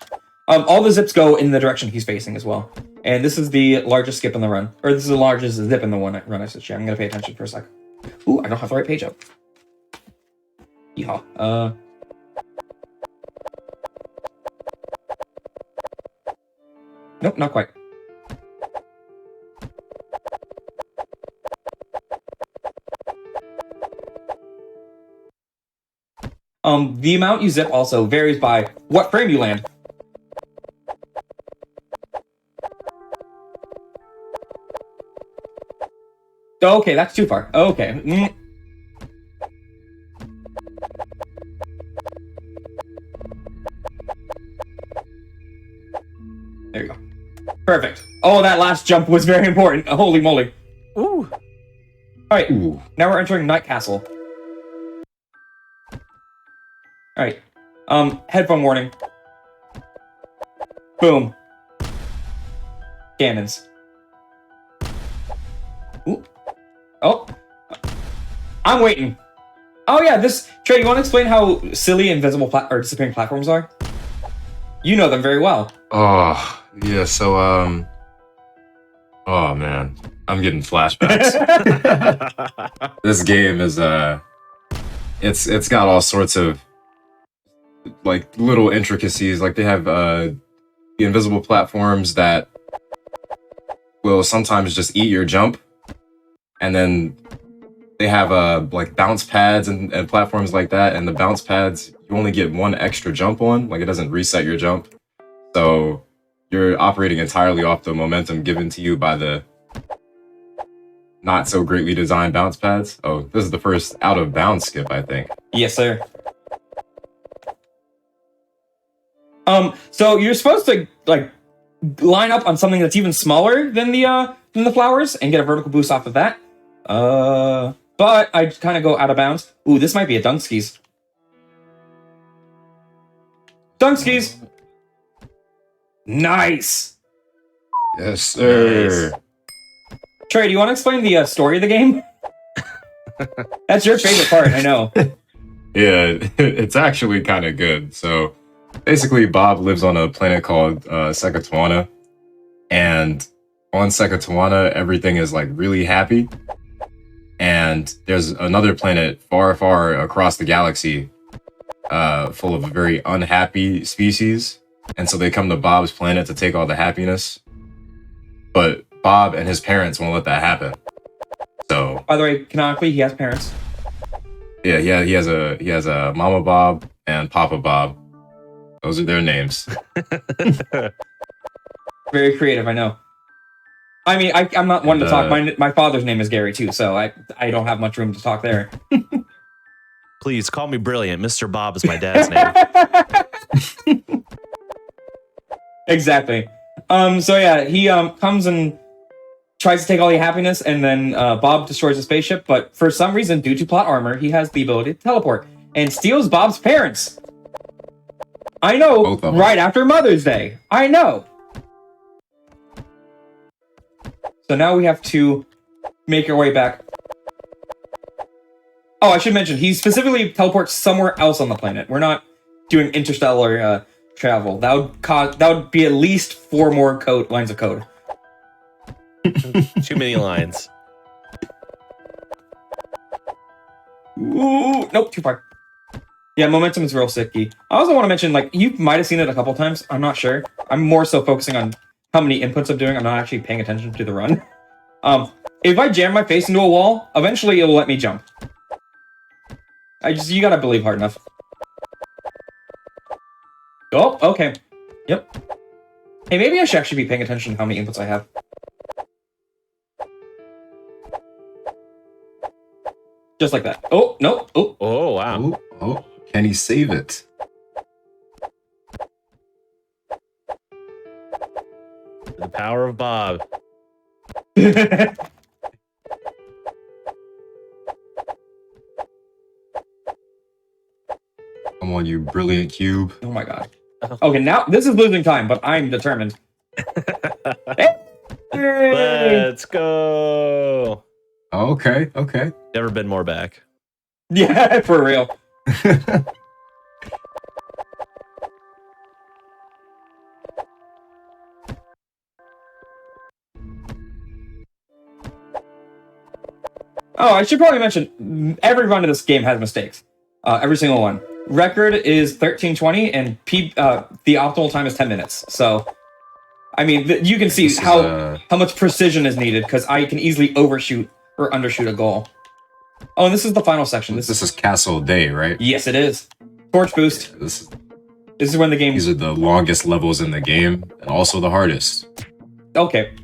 All the zips go in the direction he's facing as well. And this is the largest skip in the run. Or this is the largest zip in the run, I should say. I'm going to pay attention for a sec. Ooh, I don't have the right page up. Yeehaw. Nope, not quite. The amount you zip also varies by what frame you land. Okay, that's too far. Okay. There you go. Perfect. Oh, that last jump was very important. Holy moly. Ooh. Alright, now we're entering Night Castle. Alright. Headphone warning. Boom. Cannons. Ooh. Oh. I'm waiting. Oh yeah, Trey, you want to explain how silly invisible or disappearing platforms are? You know them very well. Oh, yeah, so, oh man, I'm getting flashbacks. This game is, it's got all sorts of, like, little intricacies. Like, they have, the invisible platforms that will sometimes just eat your jump. And then they have, like, bounce pads and platforms like that. And the bounce pads, you only get one extra jump on. Like, it doesn't reset your jump. So you're operating entirely off the momentum given to you by the not so greatly designed bounce pads. Oh, this is the first out of bounds skip, I think. Yes, sir. So you're supposed to, like, line up on something that's even smaller than the flowers and get a vertical boost off of that. But I kind of go out of bounds. Ooh, this might be a dunk skis. Dunk skis! Nice! Yes, sir. Nice. Trey, do you want to explain the story of the game? That's your favorite part, I know. Yeah, it's actually kind of good. So basically, Bob lives on a planet called Sekatuana. And on Sekatuana, everything is like really happy. And there's another planet far, far across the galaxy full of very unhappy species. And so they come to Bob's planet to take all the happiness. But Bob and his parents won't let that happen. So, By the way, canonically, he has parents. yeah, he has a Mama Bob and Papa Bob. Those are their names. Very creative, I know. I mean, I'm not one to talk. My father's name is Gary, too, so I don't have much room to talk there. Please call me brilliant. Mr. Bob is my dad's name. Exactly. So yeah, he comes and tries to take all the happiness, and then Bob destroys the spaceship, but for some reason, due to plot armor, he has the ability to teleport, and steals Bob's parents. I know, Both of them. right after Mother's Day. I know. So now we have to make our way back. Oh, I should mention, he specifically teleports somewhere else on the planet. We're not doing interstellar travel. That would be at least 4 more lines of code. Too many lines. Ooh, nope, too far. Yeah, momentum is real sicky. I also want to mention, like, you might have seen it a couple times. I'm not sure. I'm more so focusing on how many inputs I'm doing. I'm not actually paying attention to the run. If I jam my face into a wall, eventually it'll let me jump. You gotta believe hard enough. Oh, okay. Yep. Hey, maybe I should actually be paying attention to how many inputs I have. Just like that. Oh, no. Oh. Oh, wow. Oh, can he save it? The power of Bob. Come on, you brilliant cube. Oh my god. Okay, now this is losing time, but I'm determined. Hey! Let's go. Okay, okay. Never been more back. Yeah, for real. Oh, I should probably mention, every run of this game has mistakes. Every single one. Record is 13:20, and the optimal time is 10 minutes. So, I mean, you can see how much precision is needed, because I can easily overshoot or undershoot a goal. Oh, and this is the final section. This is Castle Day, right? Yes, it is. Torch boost. Yeah, this is when the game... These are the longest levels in the game, and also the hardest. Okay.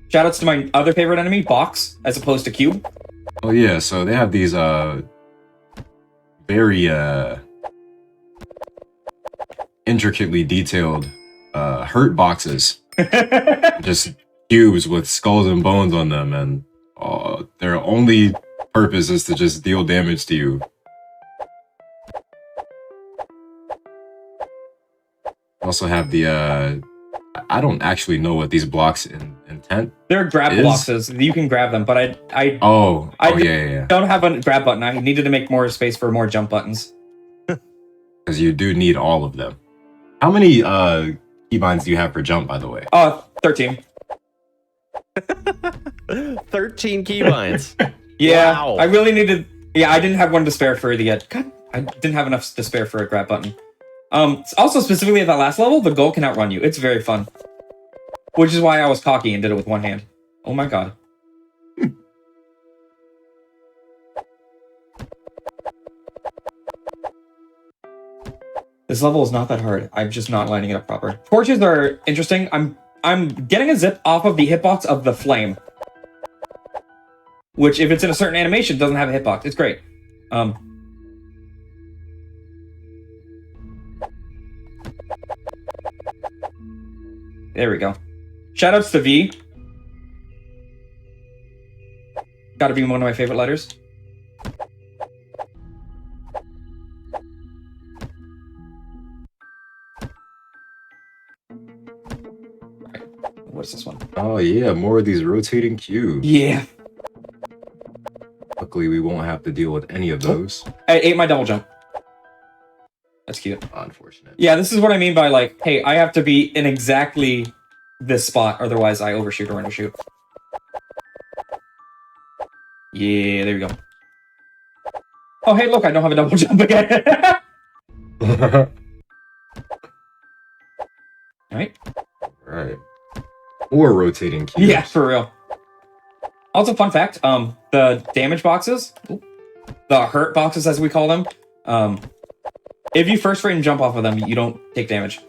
Shoutouts to my other favorite enemy, Box, as opposed to Cube. Oh yeah, so they have these very intricately detailed hurt boxes. Just cubes with skulls and bones on them, and their only purpose is to just deal damage to you. Also have the I don't actually know what these blocks intent. They're grab boxes. You can grab them, but I don't have a grab button. I needed to make more space for more jump buttons. Because you do need all of them. How many keybinds do you have for jump, by the way? 13. 13 keybinds. Yeah, wow. I really needed... Yeah, I didn't have one to spare for it yet. God, I didn't have enough to spare for a grab button. Also, specifically at that last level, the goal can outrun you. It's very fun. Which is why I was cocky and did it with one hand. Oh my god. This level is not that hard. I'm just not lining it up proper. Torches are interesting. I'm getting a zip off of the hitbox of the flame. Which, if it's in a certain animation, doesn't have a hitbox. It's great. There we go. Shoutouts to V. Gotta be one of my favorite letters. Alright, what's this one? Oh yeah, more of these rotating cubes. Yeah. Luckily, we won't have to deal with any of those. I ate my double jump. That's cute. Unfortunate. Yeah, this is what I mean by, like, hey, I have to be in exactly this spot, otherwise I overshoot or undershoot. Yeah, there we go. Oh, hey, look, I don't have a double jump again. Alright. Right. Or rotating cubes. Yeah, for real. Also, fun fact, the damage boxes, the hurt boxes as we call them, if you first frame jump off of them, you don't take damage.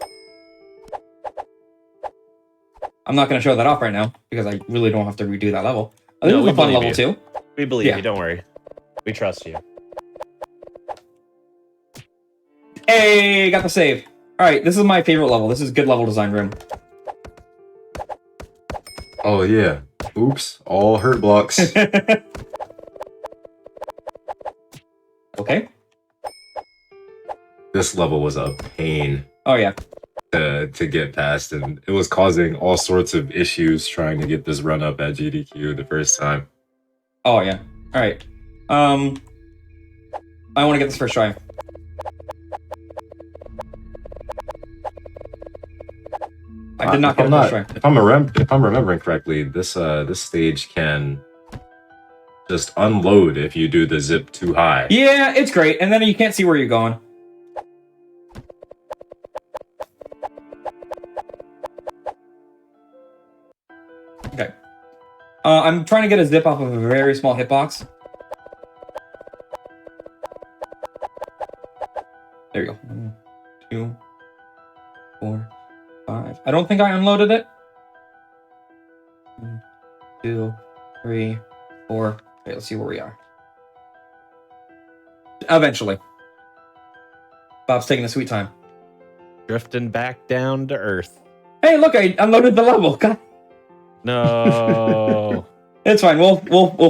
I'm not going to show that off right now, because I really don't have to redo that level. This is a fun level, too. We believe you, don't worry. We trust you. Hey, got the save. Alright, this is my favorite level. This is good level design room. Oh yeah. Oops, all hurt blocks. Okay. this level was a pain Oh yeah. to get past, and it was causing all sorts of issues trying to get this run up at GDQ the first time. Oh yeah. All right. I want to get this first try. I did not get it first try. If I'm remembering correctly, this stage can just unload if you do the zip too high. Yeah, it's great, and then you can't see where you're going. Okay. I'm trying to get a zip off of a very small hitbox. There you go. 1, 2, 4, 5. I don't think I unloaded it. 1, 2, 3, 4. Okay, let's see where we are. Eventually. Bob's taking a sweet time. Drifting back down to earth. Hey, look, I unloaded the level. God. No. It's fine. We'll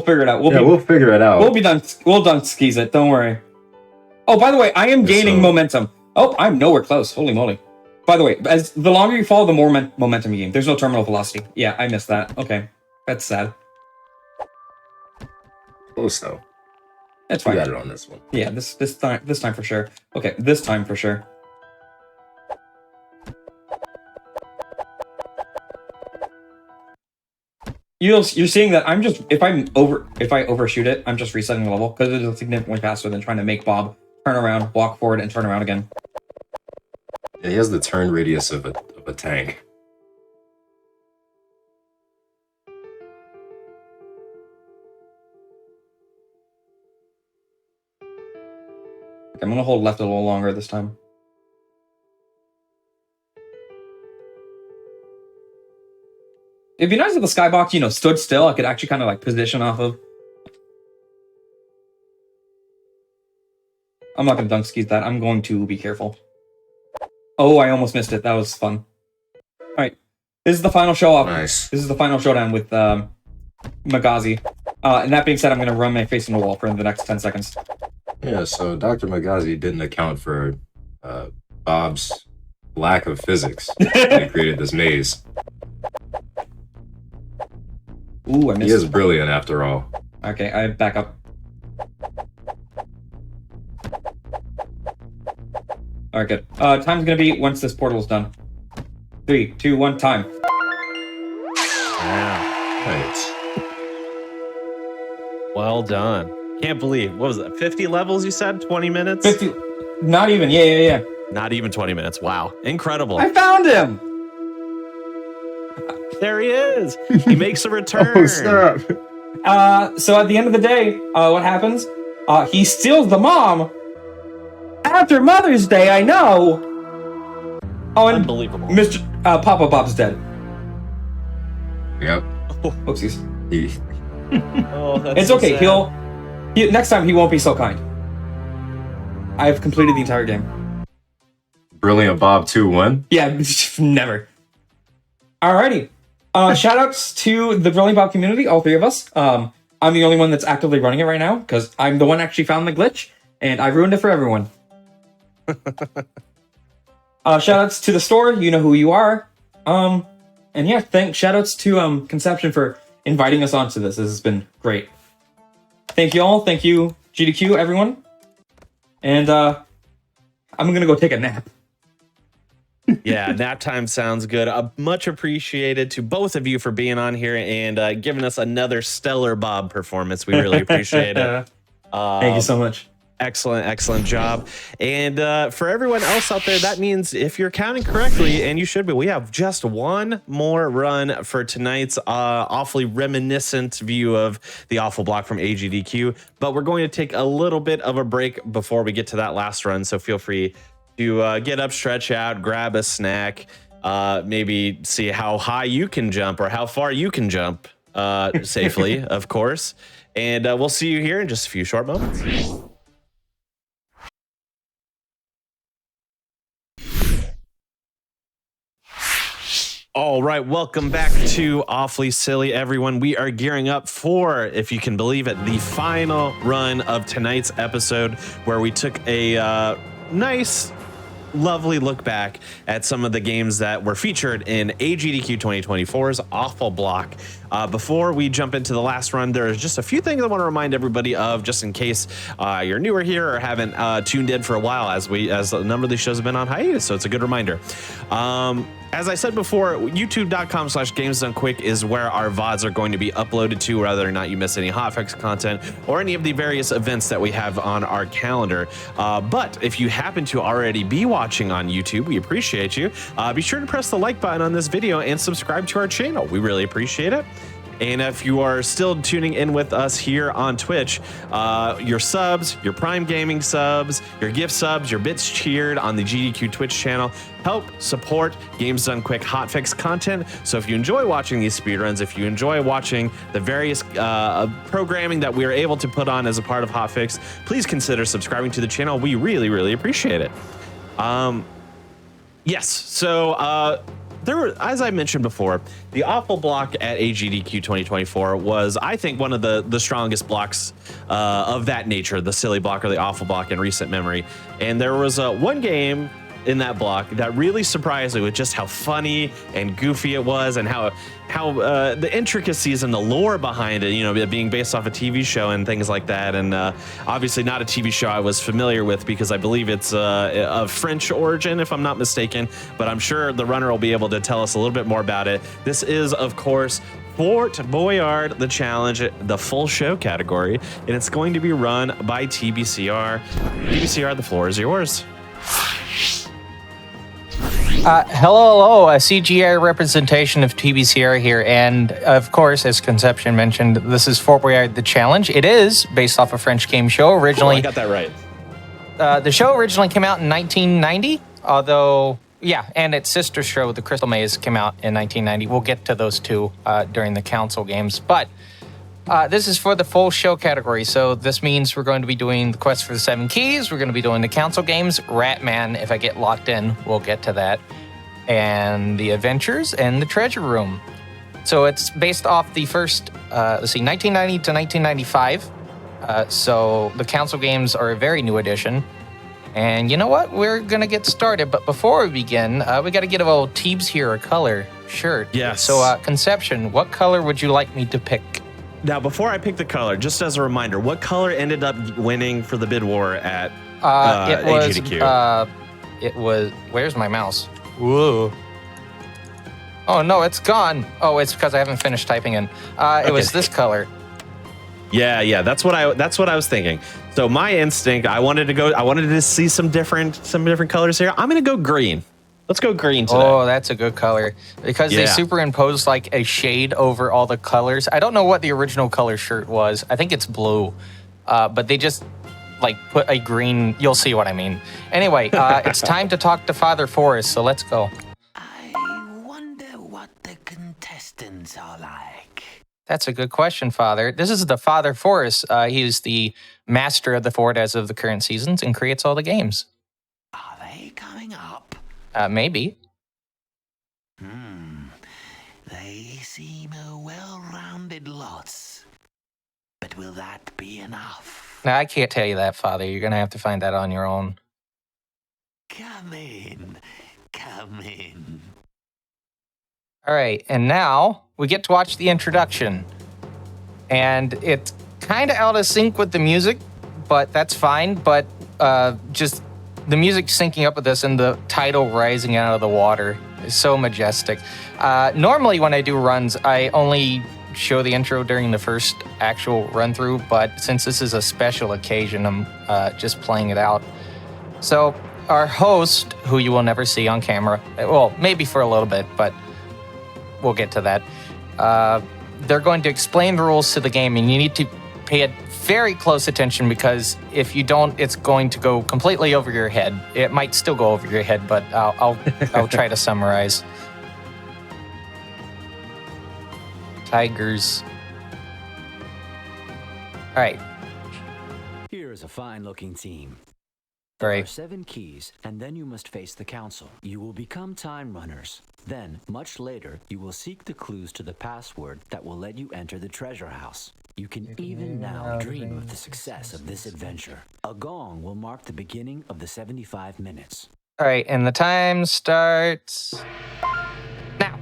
figure it out. We'll figure it out. We'll be done. We'll done skis it. Don't worry. Oh, by the way, I am gaining momentum. Oh, I'm nowhere close. Holy moly. By the way, as the longer you fall, the more momentum you gain. There's no terminal velocity. Yeah, I missed that. Okay. That's sad. Close though. That's fine. We got it on this one. Yeah, this time for sure. Okay, this time for sure. You're seeing that I'm just if I overshoot it, I'm just resetting the level because it is significantly faster than trying to make Bob turn around, walk forward, and turn around again. Yeah, he has the turn radius of a tank. Okay, I'm gonna hold left a little longer this time. It'd be nice if the skybox, stood still. I could actually kind of like position off of. I'm not gonna dunk skis that. I'm going to be careful. Oh, I almost missed it. That was fun. All right, this is the final show off. Nice. This is the final showdown with Magazi. And that being said, I'm gonna run my face in the wall for the next 10 seconds. Yeah. So Dr. Magazi didn't account for Bob's lack of physics when he created this maze. Ooh, I missed. He is brilliant after all. Okay, I back up. Alright, good. Time's gonna be once this portal's done. 3, 2, 1, time. Wow. Right. Well done. Can't believe, what was that, 50 levels you said? 20 minutes? 50. Not even, yeah. Not even 20 minutes. Wow. Incredible. I found him! There he is. He makes a return. Oh, snap. So at the end of the day, what happens? He steals the mom after Mother's Day, I know! Oh, and Unbelievable. Mr. Papa Bob's dead. Yep. Oopsies. He, Oh, that's It's so okay, sad. next time he won't be so kind. I've completed the entire game. Brilliant Bob 2-1. Yeah, never. Alrighty. Shoutouts to the Brilliant Bob community, all three of us. I'm the only one that's actively running it right now, because I'm the one that actually found the glitch, and I ruined it for everyone. Shoutouts to the store, you know who you are. And yeah, shoutouts to Conception for inviting us onto this. This has been great. Thank you all. Thank you, GDQ, everyone. And I'm gonna go take a nap. Yeah, nap time sounds good. Much appreciated to both of you for being on here and giving us another stellar Bob performance. We really appreciate it. Thank you so much. Excellent job. And for everyone else out there, that means if you're counting correctly, and you should be, we have just one more run for tonight's awfully reminiscent view of the awful block from AGDQ. But we're going to take a little bit of a break before we get to that last run. So feel free to get up, stretch out, grab a snack, maybe see how high you can jump or how far you can jump safely, of course. And we'll see you here in just a few short moments. All right, welcome back to Awfully Silly, everyone. We are gearing up for, if you can believe it, the final run of tonight's episode, where we took a nice, lovely look back at some of the games that were featured in AGDQ 2024's Awful Block. Before we jump into the last run, there's just a few things I want to remind everybody of, just in case you're newer here or haven't tuned in for a while, as a number of these shows have been on hiatus, so it's a good reminder. As I said before, youtube.com/gamesdonequick is where our VODs are going to be uploaded to, whether or not you miss any Hotfix content or any of the various events that we have on our calendar. But if you happen to already be watching on YouTube, we appreciate you. Be sure to press the like button on this video and subscribe to our channel. We really appreciate it. And if you are still tuning in with us here on Twitch, your subs, your Prime Gaming subs, your gift subs, your bits cheered on the GDQ Twitch channel help support Games Done Quick Hotfix content. So if you enjoy watching these speedruns, if you enjoy watching the various programming that we are able to put on as a part of Hotfix, please consider subscribing to the channel. We really, really appreciate it. Yes, so there were, as I mentioned before, the Awful Block at AGDQ 2024 was, I think, one of the strongest blocks of that nature, the silly block or the Awful Block in recent memory. And there was one game in that block that really surprised me with just how funny and goofy it was, and how the intricacies and the lore behind it, you know, being based off a TV show and things like that. And obviously not a TV show I was familiar with, because I believe it's of French origin, if I'm not mistaken, but I'm sure the runner will be able to tell us a little bit more about it. This is, of course, Fort Boyard, the challenge, the full show category, and it's going to be run by TBCR. TBCR, the floor is yours. Hello, a CGI representation of TBCR here, and of course, as Conception mentioned, this is Fort Boyard the Challenge. It is based off a French game show originally. Cool, I got that right. The show originally came out in 1990, although, yeah, and its sister show, The Crystal Maze, came out in 1990. We'll get to those two during the council games, but this is for the full show category, so this means we're going to be doing the Quest for the Seven Keys, we're going to be doing the council games, Ratman, if I get locked in, we'll get to that, and the Adventures, and the Treasure Room. So it's based off the first, 1990 to 1995, so the council games are a very new addition. And you know what? We're going to get started, but before we begin, we got to get a little Teebs here a color shirt. Yes. So, Conception, what color would you like me to pick? Now, before I pick the color, just as a reminder, what color ended up winning for the bid war at AGDQ? It was, where's my mouse? Whoa. Oh no, it's gone. Oh, it's because I haven't finished typing in. It was this color. Yeah, that's what I was thinking. So my instinct, I wanted to see some different colors here. I'm gonna go green. Let's go green today. Oh, that's a good color. Because they superimposed like a shade over all the colors. I don't know what the original color shirt was. I think it's blue. But they just like put a green, you'll see what I mean. Anyway, it's time to talk to Father Forrest, so let's go. I wonder what the contestants are like. That's a good question, Father. This is the Father Forrest. He is the master of the fort as of the current seasons and creates all the games. Are they coming up? Maybe. They seem a well-rounded lots. But will that be enough? Now, I can't tell you that, Father. You're going to have to find that on your own. Come in. Come in. All right, and now we get to watch the introduction. And it's kind of out of sync with the music, but that's fine. But just the music syncing up with this and the title rising out of the water is so majestic. Normally when I do runs, I only show the intro during the first actual run through, but since this is a special occasion, I'm just playing it out. So our host, who you will never see on camera, well, maybe for a little bit, but we'll get to that. They're going to explain the rules to the game, and you need to pay very close attention, because if you don't, it's going to go completely over your head. It might still go over your head, but I'll try to summarize. Tigers. All right. Here is a fine-looking team. All There are right. 7 keys, and then you must face the council. You will become time runners. Then, much later, you will seek the clues to the password that will let you enter the treasure house. You can even now dream of the success of this adventure. A gong will mark the beginning of the 75 minutes. All right, and the time starts now.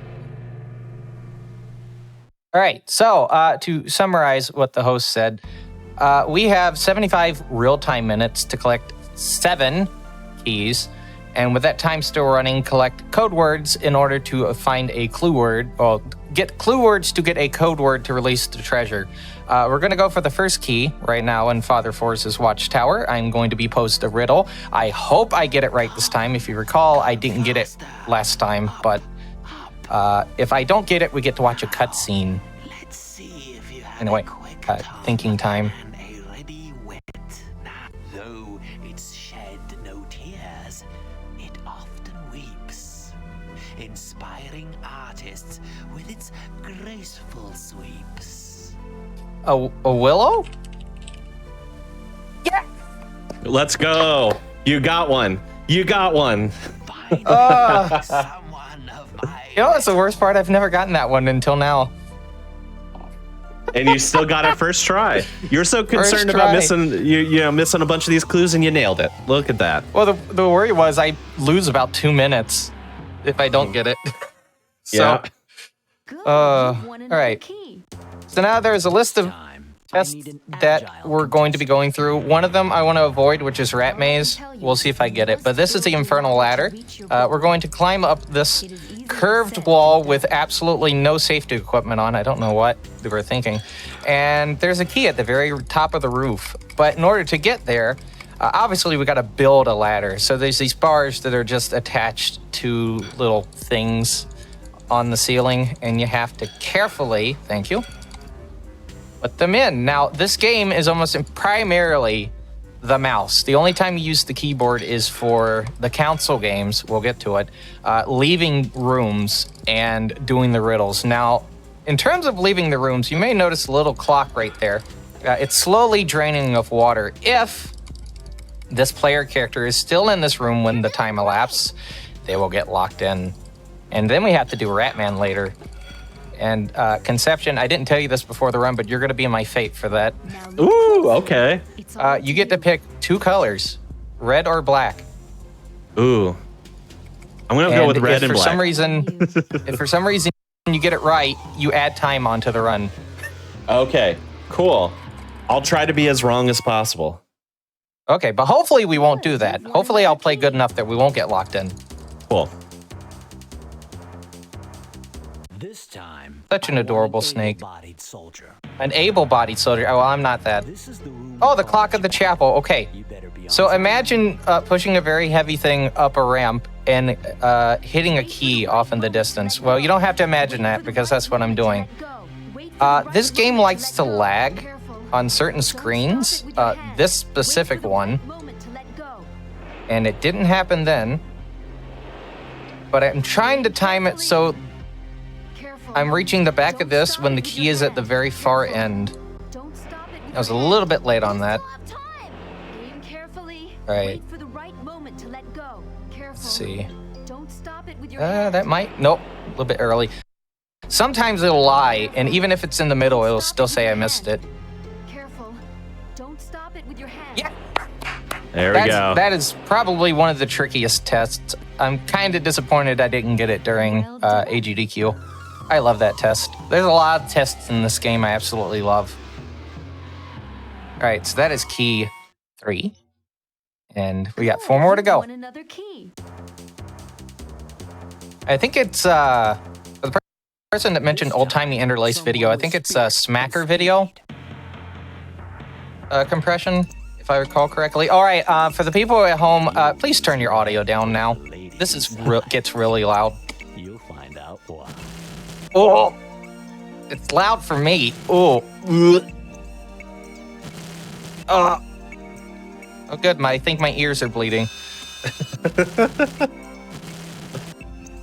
All right, so to summarize what the host said, we have 75 real-time minutes to collect 7 keys, and with that time still running, collect code words in order to find a clue word, well, get clue words to get a code word to release the treasure. We're going to go for the first key right now in Father Force's watchtower. I'm going to be posed a riddle. I hope I get it right this time. If you recall, I didn't get it last time, but if I don't get it, we get to watch a cutscene. Anyway, thinking time. Though it's shed no tears, it often weeps, inspiring artists with its graceful sweeps. A willow? Yeah. Let's go. You got one. You got one. Someone of my You know what's the worst part? I've never gotten that one until now. And you still got it first try. You're so concerned about missing a bunch of these clues, and you nailed it. Look at that. Well, the worry was I lose about 2 minutes if I don't get it. So, Yeah. all right. So now there's a list of tests that we're going to be going through. One of them I want to avoid, which is Rat Maze. We'll see if I get it. But this is the Infernal Ladder. We're going to climb up this curved wall with absolutely no safety equipment on. I don't know what they were thinking. And there's a key at the very top of the roof. But in order to get there, obviously we got to build a ladder. So there's these bars that are just attached to little things on the ceiling, and you have to carefully, thank you, put them in. Now, this game is almost primarily the mouse. The only time you use the keyboard is for the console games. We'll get to it. Leaving rooms and doing the riddles. Now, in terms of leaving the rooms, you may notice a little clock right there. It's slowly draining of water. If this player character is still in this room when the time elapses, they will get locked in. And then we have to do Ratman later. And Conception, I didn't tell you this before the run, but you're going to be my fate for that. Ooh, okay. You get to pick 2 colors, red or black. Ooh. I'm going to go with red and black. If for some reason you get it right, you add time onto the run. Okay, cool. I'll try to be as wrong as possible. Okay, but hopefully we won't do that. Hopefully I'll play good enough that we won't get locked in. Cool. This time, Such an adorable an snake. able-bodied soldier. An able-bodied soldier. Oh, well, I'm not that. This is the room Oh, the clock of the chapel. Okay. You better be on So time. imagine pushing a very heavy thing up a ramp and hitting a key off in the distance. Well, you don't have to imagine that because that's what I'm doing. This game likes to lag on certain screens. This specific one. And it didn't happen then. But I'm trying to time it so I'm reaching the back of this when the key is at the very far end. I was a little bit late on that. Right. Let's see. That might... Nope. A little bit early. Sometimes it'll lie, and even if it's in the middle, it'll still say I missed it. Yeah. There we go. That is probably one of the trickiest tests. I'm kind of disappointed I didn't get it during AGDQ. I love that test. There's a lot of tests in this game I absolutely love. All right, so that is key 3. And we got 4 more to go. I think it's, for the person that mentioned old-timey interlace video, I think it's a Smacker video compression, if I recall correctly. All right, for the people at home, please turn your audio down now. This is gets really loud. You'll find out why. Oh, it's loud for me. Oh, oh, good. I think my ears are bleeding.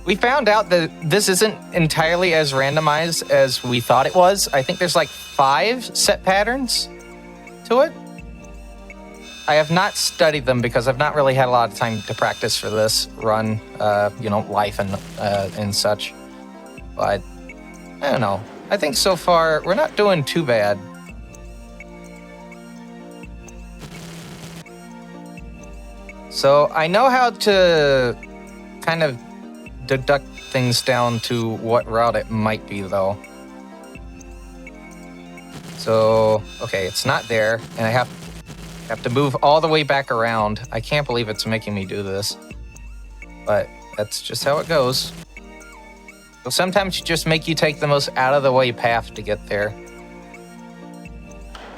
We found out that this isn't entirely as randomized as we thought it was. I think there's like 5 set patterns to it. I have not studied them because I've not really had a lot of time to practice for this run, life and such. But I don't know. I think so far we're not doing too bad. So I know how to kind of deduct things down to what route it might be, though. So, okay, it's not there, and I have to move all the way back around. I can't believe it's making me do this. But that's just how it goes. So sometimes it just make you take the most out-of-the-way path to get there.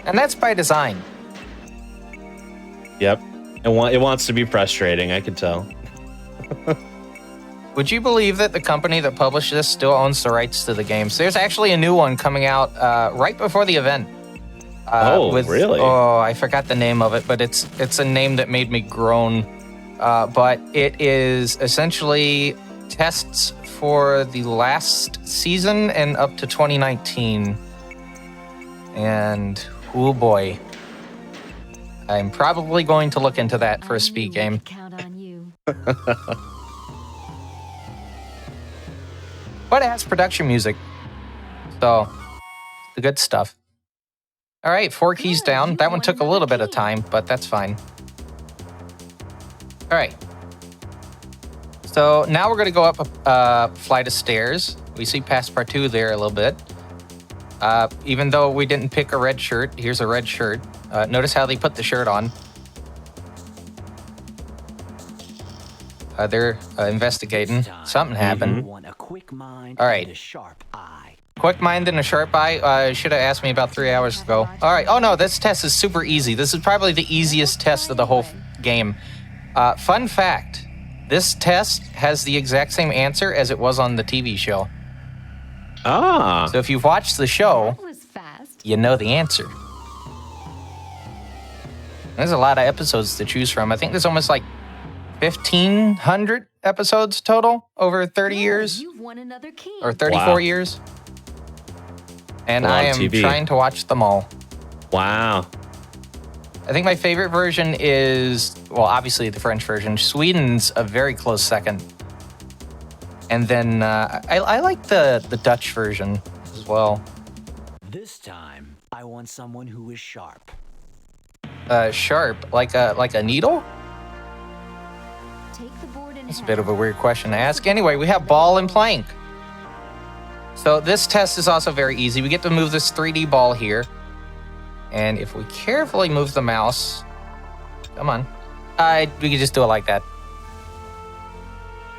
And that's by design. Yep. It wants to be frustrating, I can tell. Would you believe that the company that published this still owns the rights to the games? There's actually a new one coming out right before the event. Really? Oh, I forgot the name of it, but it's a name that made me groan. But it is essentially tests for the last season and up to 2019. And, oh boy. I'm probably going to look into that for a speed game. Count on you. But it has production music. So, the good stuff. All right, 4 keys down. That one took a little bit of time, but that's fine. All right. So now we're going to go up a flight of stairs. We see Passepartout there a little bit. Even though we didn't pick a red shirt, here's a red shirt. Notice how they put the shirt on. They're investigating. Something happened. All right. Quick mind and a sharp eye. Should have asked me about 3 hours ago. All right. Oh, no, this test is super easy. This is probably the easiest test of the whole game. Fun fact. This test has the exact same answer as it was on the TV show. Ah. So if you've watched the show, you know the answer. There's a lot of episodes to choose from. I think there's almost like 1,500 episodes total over 30 years. You've won another key. Or 34 years. And I am trying to watch them all. Wow. I think my favorite version is, well, obviously the French version. Sweden's a very close second. And then I like the Dutch version as well. This time, I want someone who is sharp. Sharp, like a needle? Take the board in That's a bit of a weird question to ask. Anyway, we have ball and plank. So this test is also very easy. We get to move this 3D ball here. And if we carefully move the mouse, come on, we can just do it like that.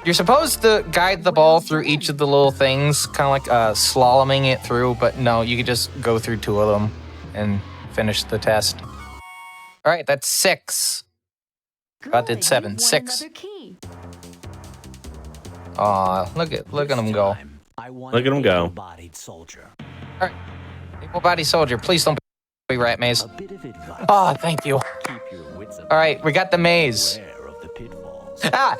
You're supposed to guide the ball through each of the little things, kind of like slaloming it through, but no, you can just go through 2 of them and finish the test. All right, that's 6. I did 7. 6. Aw, look at him go. Look at him go. Able-bodied soldier. All right, able-bodied soldier, please don't be rat maze. Oh, thank you. All right, we got the maze. Ah!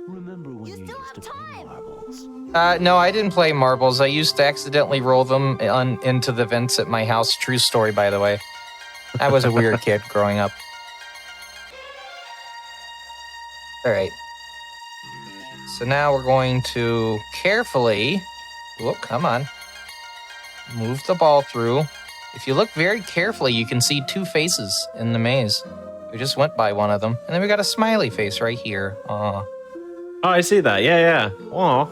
Remember when you used to play marbles? No, I didn't play marbles. I used to accidentally roll them into the vents at my house. True story, by the way. I was a weird kid growing up. All right. So now we're going to carefully, come on, move the ball through. If you look very carefully, you can see 2 faces in the maze. We just went by one of them. And then we got a smiley face right here. Aw. Oh, I see that. Yeah. Aw.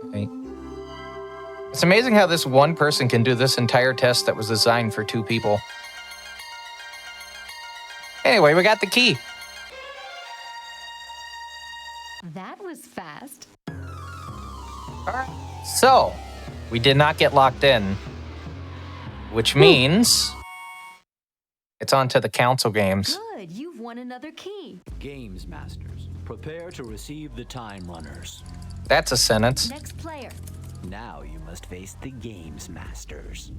Okay. It's amazing how this one person can do this entire test that was designed for 2 people. Anyway, we got the key. That was fast. All right. So, we did not get locked in, which means it's on to the council games. Good, you've won another key. Games masters, prepare to receive the time runners. That's a sentence. Next player. Now you must face the games masters.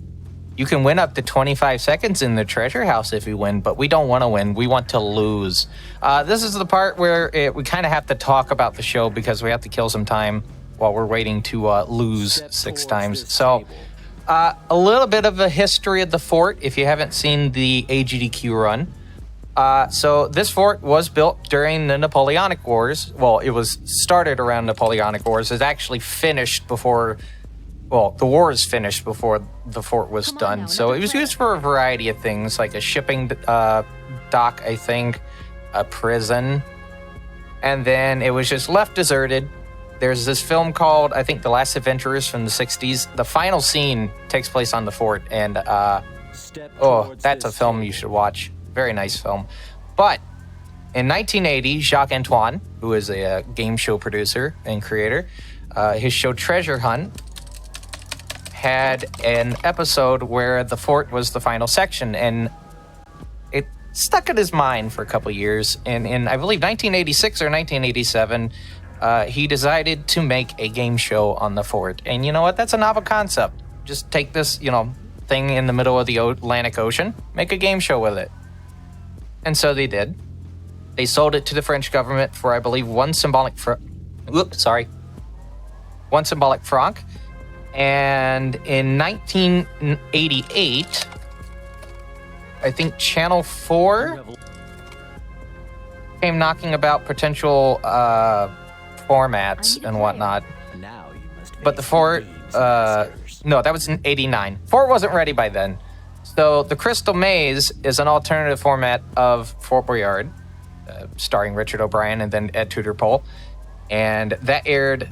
You can win up to 25 seconds in the treasure house if you win, but we don't want to win. We want to lose. This is the part where we kind of have to talk about the show because we have to kill some time while we're waiting to lose 6 times. So, a little bit of a history of the fort if you haven't seen the AGDQ run. So this fort was built during the Napoleonic Wars. Well, it was started around Napoleonic Wars. It's actually finished before... Well, the war is finished before the fort was done. So it was used for a variety of things, like a shipping dock, I think. a prison, and then it was just left deserted. There's this film called, I think, The Last Adventurers from the 60s. The final scene takes place on the fort, and that's a film you should watch. Very nice film. But in 1980, Jacques Antoine, who is a game show producer and creator, his show Treasure Hunt had an episode where the fort was the final section, and it stuck in his mind for a couple years. And in, I believe, 1986 or 1987, he decided to make a game show on the fort. And you know what? That's a novel concept. Just take this, thing in the middle of the Atlantic Ocean, make a game show with it. And so they did. They sold it to the French government for, I believe, one symbolic franc. And in 1988, I think Channel 4 came knocking about potential formats and whatnot. But the fort, no, that was in 89. Fort wasn't ready by then. So the Crystal Maze is an alternative format of Fort Boyard, starring Richard O'Brien and then Ed Tudor Pole. And that aired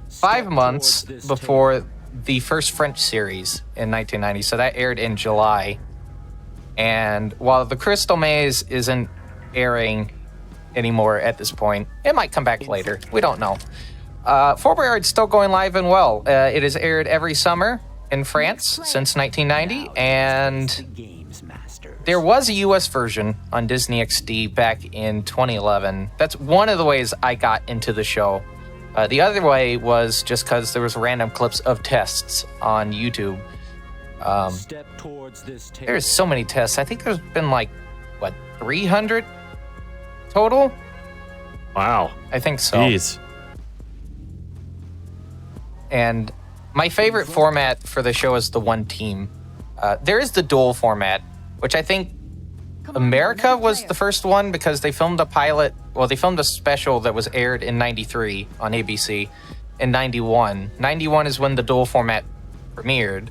5 months before the first French series in 1990. So that aired in July. And while the Crystal Maze isn't airing anymore at this point, it might come back later. We don't know. Fort Boyard's still going live and well. It has aired every summer in France since 1990, and there was a US version on Disney XD back in 2011. That's one of the ways I got into the show. The other way was just because there was random clips of tests on YouTube. There's so many tests. I think there's been 300 total? Wow. I think so. Jeez. And my favorite format for the show is the one team. There is the duel format, which I think America was the first one because they filmed a pilot. Well, they filmed a special that was aired in 93 on ABC in 91. 91 is when the duel format premiered.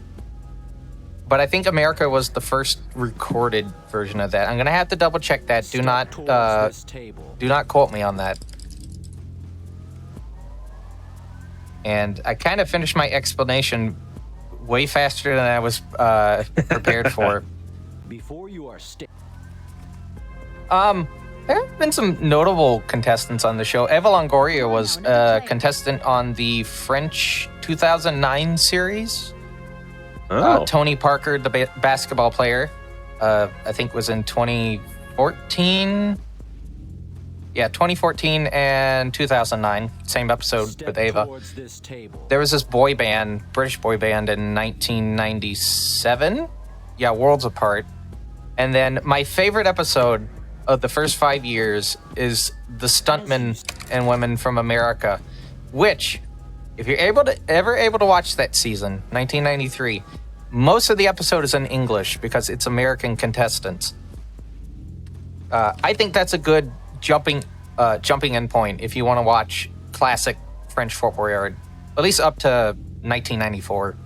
But I think America was the first recorded version of that. I'm going to have to double check that. Do not quote me on that. And I kind of finished my explanation way faster than I was prepared for. Before you are there have been some notable contestants on the show. Eva Longoria was a contestant on the French 2009 series. Tony Parker, the basketball player, I think was in 2014. Yeah, 2014 and 2009. Same episode with Ava. There was this boy band, British boy band in 1997. Yeah, Worlds Apart. And then my favorite episode of the first 5 years is the Stuntmen and Women from America, which, if you're ever able to watch that season, 1993, most of the episode is in English because it's American contestants. I think that's a good jumping in point if you want to watch classic French Fort Boyard, at least up to 1994.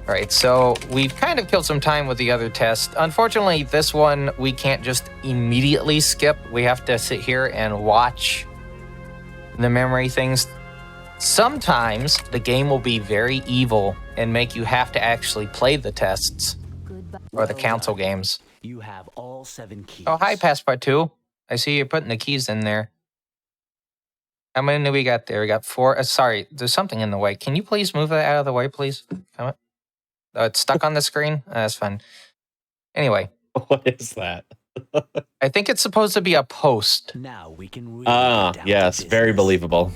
All right, so we've kind of killed some time with the other test. Unfortunately, this one we can't just immediately skip. We have to sit here and watch the memory things. Sometimes the game will be very evil and make you have to actually play the tests or the council games. You have all 7 keys. Oh, hi, Passepartout. I see you're putting the keys in there. How many do we got there? We got 4. Sorry, there's something in the way. Can you please move that out of the way, please? Come on. Oh, it's stuck on the screen? That's fine. Anyway. What is that? I think it's supposed to be a post. Now we can really yes, very believable.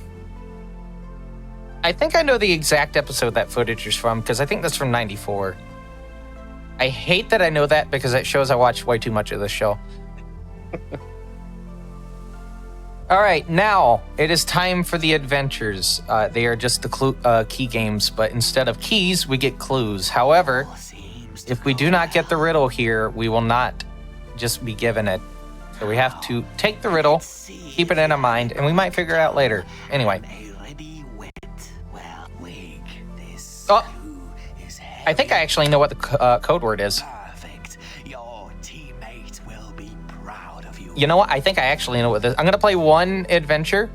I think I know the exact episode that footage is from, because I think that's from 94. I hate that I know that because it shows I watch way too much of this show. All right, now it is time for the adventures. They are just the key games, but instead of keys, we get clues. However, if we do not get the riddle here, we will not just be given it. So we have to take the riddle, keep it in our mind, and we might figure it out later. Anyway. Oh, I think I actually know what the code word is. Perfect. Your teammate will be you know what? I think I actually know what this. I'm gonna play one adventure,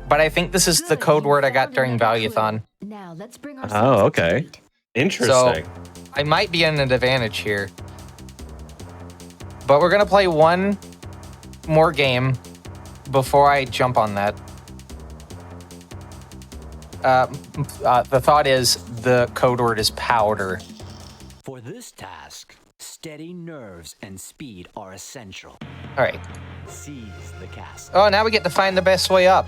but I think this is the code word I got during Valuathon. Now let's bring Oh, okay. Interesting. So I might be in an advantage here. But we're gonna play one more game before I jump on that. The thought is the code word is powder. For this task, steady nerves and speed are essential. All right. Seize the castle. Oh, now we get to find the best way up.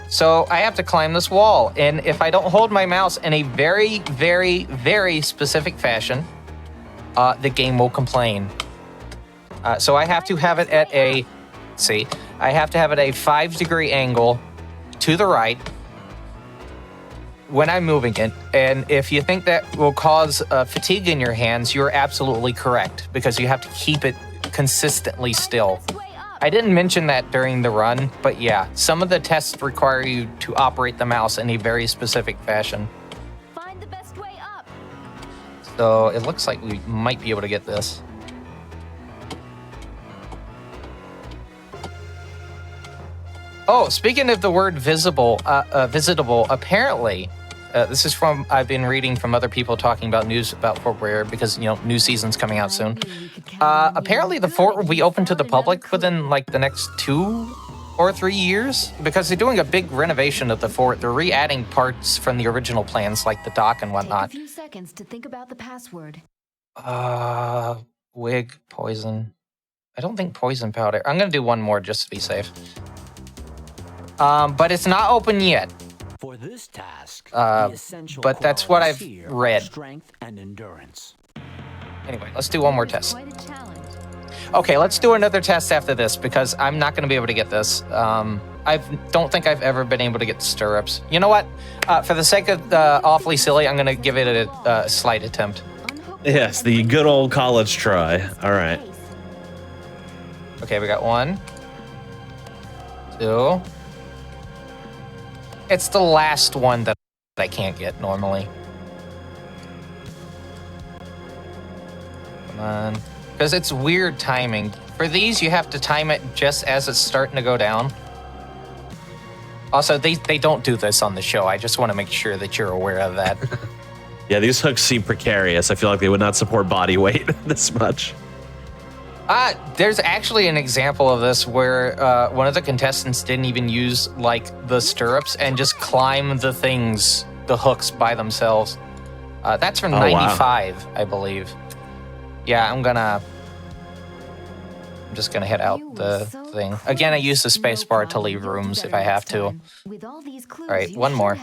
So I have to climb this wall, and if I don't hold my mouse in a very, very, very specific fashion, the game will complain. So I have to have it at a, I have to have it a 5-degree angle to the right when I'm moving it. And if you think that will cause fatigue in your hands, you're absolutely correct, because you have to keep it consistently still. I didn't mention that during the run, but yeah, some of the tests require you to operate the mouse in a very specific fashion. Find the best way up. So it looks like we might be able to get this. Oh, speaking of the word visitable, apparently, this is from, I've been reading from other people talking about news about Fort Boyard, because, you know, new season's coming out soon. Apparently the fort will be open to the public within like the next 2 or 3 years, because they're doing a big renovation of the fort. They're re-adding parts from the original plans, like the dock and whatnot. Take a few seconds to think about the password. Wig, poison. I don't think poison powder. I'm gonna do one more just to be safe. But it's not open yet. For this task, the essential but that's what I've qualities here read. are strength and endurance. Anyway, let's do one more test. Quite a challenge. Okay, let's do another test after this, because I'm not going to be able to get this. I don't think I've ever been able to get the stirrups. You know what? For the sake of awfully silly, I'm going to give it a slight attempt. Yes, the good old college try. All right. Okay, we got 1, 2. It's the last one that I can't get normally. Come on. Because it's weird timing. For these, you have to time it just as it's starting to go down. Also, they don't do this on the show. I just want to make sure that you're aware of that. Yeah, these hooks seem precarious. I feel like they would not support body weight this much. There's actually an example of this where one of the contestants didn't even use like the stirrups and just climb the things, the hooks by themselves. That's from 95, wow. I believe. Yeah, I'm just gonna hit out the thing. Again, I use the space bar to leave rooms if I have to. All right, one more.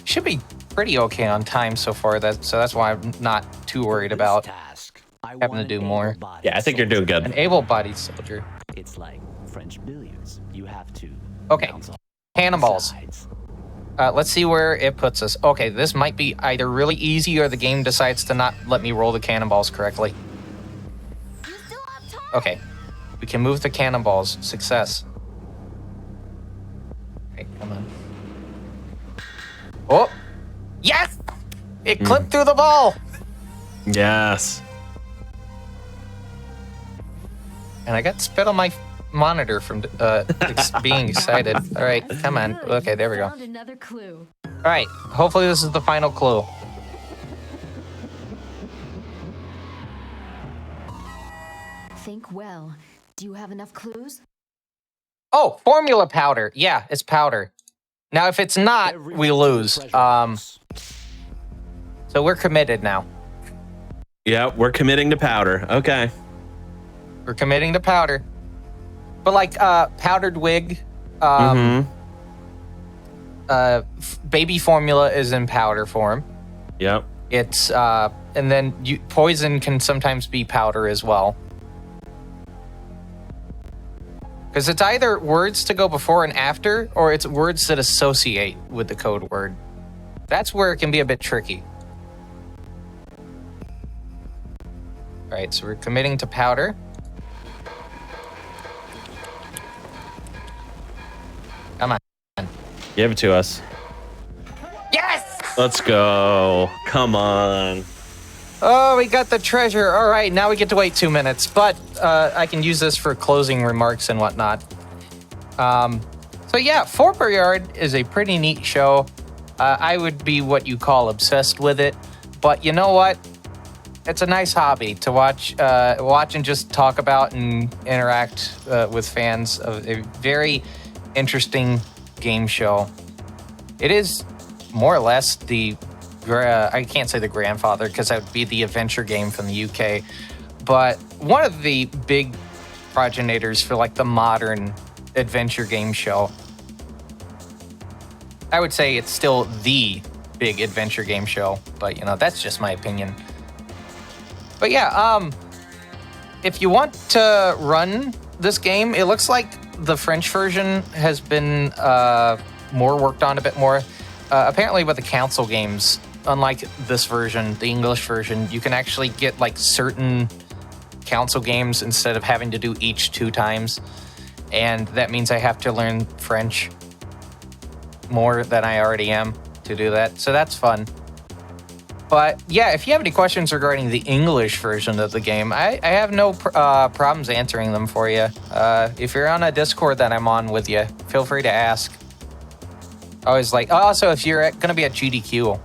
Should be pretty okay on time so far, so that's why I'm not too worried about having to do more. Yeah, I think you're doing good. An able-bodied soldier. It's like French billiards. You have to. Okay, cannonballs. Let's see where it puts us. Okay, this might be either really easy or the game decides to not let me roll the cannonballs correctly. Okay, we can move the cannonballs. Success. Okay, come on. Oh, yes! It clipped through the ball! Yes. And I got spit on my monitor from being excited. All right, come on. Okay, there we go. Found another clue. All right, hopefully this is the final clue. Think well. Do you have enough clues? Oh, formula powder. Yeah, it's powder. Now, if it's not, we lose. So we're committed now. Yeah, we're committing to powder. Okay. We're committing to powder. But like powdered wig, baby formula is in powder form. Yep. It's and then poison can sometimes be powder as well. Because it's either words to go before and after, or it's words that associate with the code word. That's where it can be a bit tricky. All right, so we're committing to powder. Come on. Give it to us. Yes! Let's go. Come on. Oh, we got the treasure. All right, now we get to wait 2 minutes, but I can use this for closing remarks and whatnot. So yeah, Fort Boyard is a pretty neat show. I would be what you call obsessed with it, but you know what? It's a nice hobby to watch and just talk about and interact with fans of a very interesting game show. It is more or less I can't say the grandfather because that would be the adventure game from the UK, but one of the big progenitors for like the modern adventure game show. I would say it's still the big adventure game show, but that's just my opinion. But yeah, if you want to run this game, it looks like the French version has been more worked on a bit more. Apparently with the console games, unlike this version, the English version, you can actually get like certain console games instead of having to do each 2 times. And that means I have to learn French more than I already am to do that. So that's fun. But yeah, if you have any questions regarding the English version of the game, I have no problems answering them for you. If you're on a Discord that I'm on with you, feel free to ask. Also, if you're going to be at GDQ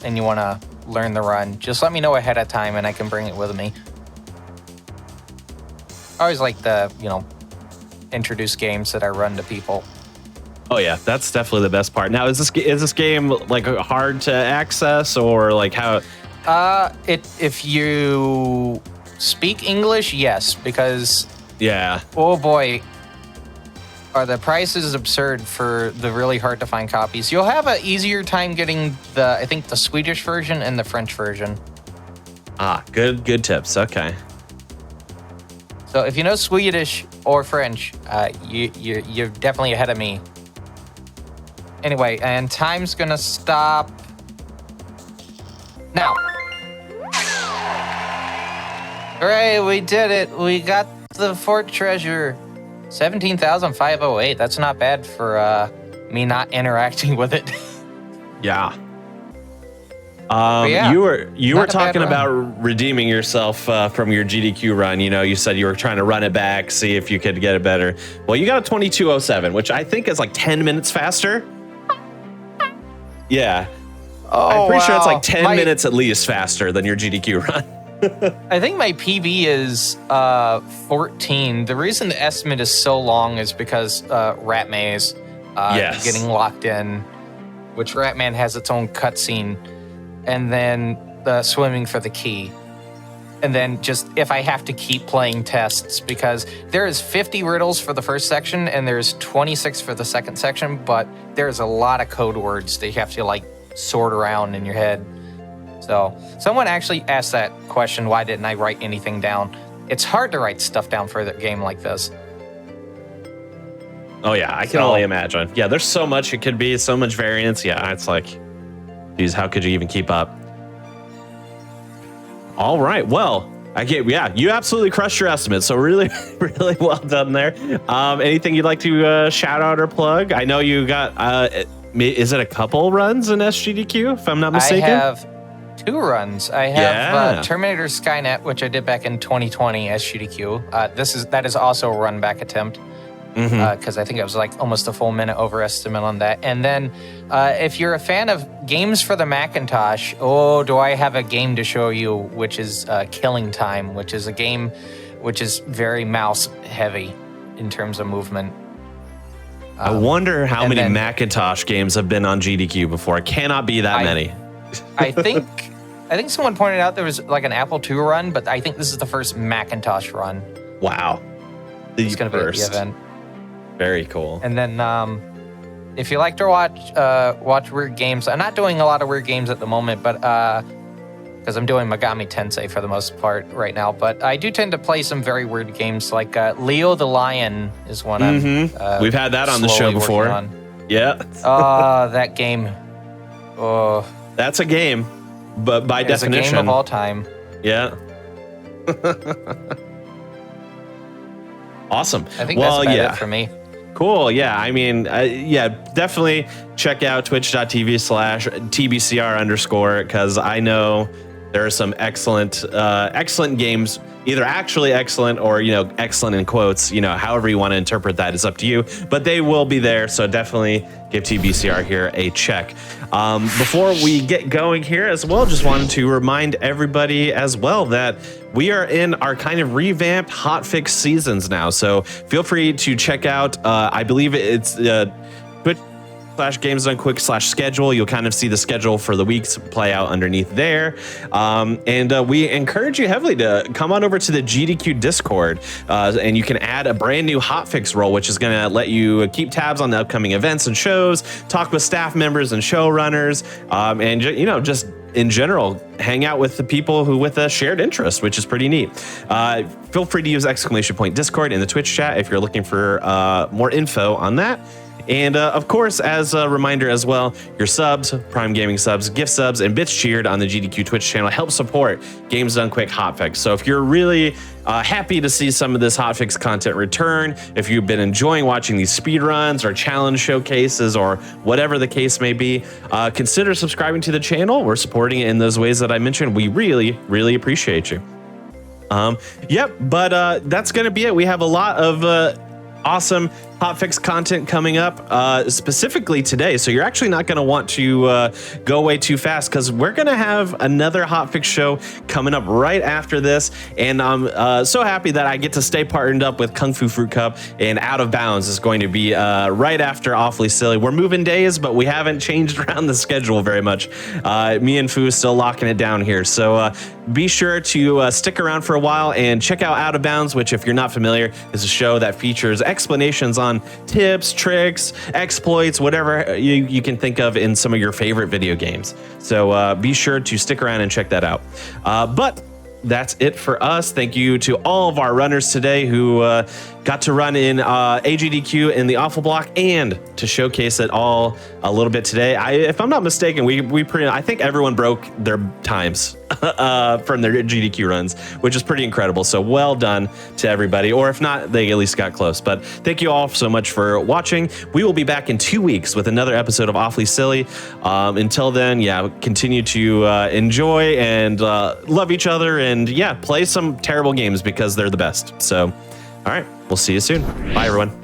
and you want to learn the run, just let me know ahead of time and I can bring it with me. I always like to, introduce games that I run to people. Oh yeah, that's definitely the best part. Now, is this game like hard to access or like how? If you speak English, yes, because yeah. Oh boy, are the prices absurd for the really hard to find copies. You'll have an easier time getting the Swedish version and the French version. Good tips. Okay. So if you know Swedish or French, you're definitely ahead of me. Anyway, and time's gonna stop now. Hooray, we did it. We got the fort treasure. 17,508. That's not bad for me not interacting with it. Yeah. Yeah, you were talking run. about redeeming yourself from your GDQ run. You said you were trying to run it back, see if you could get it better. Well, you got a 2207, which I think is like 10 minutes faster. Yeah. I'm pretty sure it's like 10 minutes at least faster than your GDQ run. I think my PB is 14. The reason the estimate is so long is because Rat Maze getting locked in, which Ratman has its own cutscene, and then the swimming for the key. And then just if I have to keep playing tests, because there is 50 riddles for the first section and there's 26 for the second section, but there's a lot of code words that you have to like sort around in your head. So someone actually asked that question, why didn't I write anything down? It's hard to write stuff down for a game like this. Oh yeah, I can only imagine. Yeah, there's so much it could be, so much variance. Yeah, it's like, geez, how could you even keep up? All right, well, you absolutely crushed your estimate. So really, really well done there. Anything you'd like to shout out or plug? I know you got, is it a couple runs in SGDQ, if I'm not mistaken? I have 2 runs. I have Terminator Skynet, which I did back in 2020 SGDQ. That is also a run back attempt. Because I think it was like almost a full minute overestimate on that. And then if you're a fan of games for the Macintosh, do I have a game to show you, which is Killing Time, which is a game which is very mouse heavy in terms of movement. I wonder how many Macintosh games have been on GDQ before. It cannot be that many. I think someone pointed out there was like an Apple II run, but I think this is the first Macintosh run. Wow. It's going to be at the event. Very cool. And then if you like to watch weird games, I'm not doing a lot of weird games at the moment, but because I'm doing Megami Tensei for the most part right now, but I do tend to play some very weird games, like Leo the Lion is one we've had that on the show before. Yeah. That game. Oh, that's a game, but by definition, it's a game of all time. Yeah. Awesome. I think that's about it for me. Cool. Yeah. I mean, definitely check out twitch.tv/TBCR_, because I know There are some excellent games, either actually excellent or, excellent in quotes, however you want to interpret that is up to you, but they will be there. So definitely give TBCR here a check. Before we get going here as well, just wanted to remind everybody as well that we are in our kind of revamped hotfix seasons now. So feel free to check out, I believe it's Twitch.com/GamesDoneQuick/schedule. You'll kind of see the schedule for the weeks play out underneath there. And we encourage you heavily to come on over to the GDQ Discord, and you can add a brand new hotfix role, which is going to let you keep tabs on the upcoming events and shows, talk with staff members and showrunners, and just in general, hang out with the people who with a shared interest, which is pretty neat. Feel free to use !Discord in the Twitch chat if you're looking for more info on that. And of course, as a reminder as well, your subs, Prime Gaming subs, gift subs, and bits cheered on the GDQ Twitch channel help support Games Done Quick Hotfix. So if you're really happy to see some of this hotfix content return, if you've been enjoying watching these speedruns or challenge showcases or whatever the case may be, consider subscribing to the channel. We're supporting it in those ways that I mentioned. We really, really appreciate you. But that's going to be it. We have a lot of awesome hotfix content coming up specifically today, so you're actually not going to want to go away too fast, because we're going to have another hotfix show coming up right after this, and I'm so happy that I get to stay partnered up with Kung Fu Fruit Cup, and Out of Bounds is going to be right after Awfully Silly. We're moving days, but we haven't changed around the schedule very much. Me and Fu still locking it down here, so be sure to stick around for a while and check out Out of Bounds, which, if you're not familiar, is a show that features explanations on tips, tricks, exploits, whatever you can think of in some of your favorite video games. So be sure to stick around and check that out. But that's it for us. Thank you to all of our runners today who got to run in AGDQ in the Awful Block, and to showcase it all a little bit today. If I'm not mistaken, I think everyone broke their times from their GDQ runs, which is pretty incredible. So well done to everybody, or if not, they at least got close. But thank you all so much for watching. We will be back in 2 weeks with another episode of Awfully Silly. Until then, continue to enjoy and love each other, and play some terrible games because they're the best. So, all right, we'll see you soon. Bye, everyone.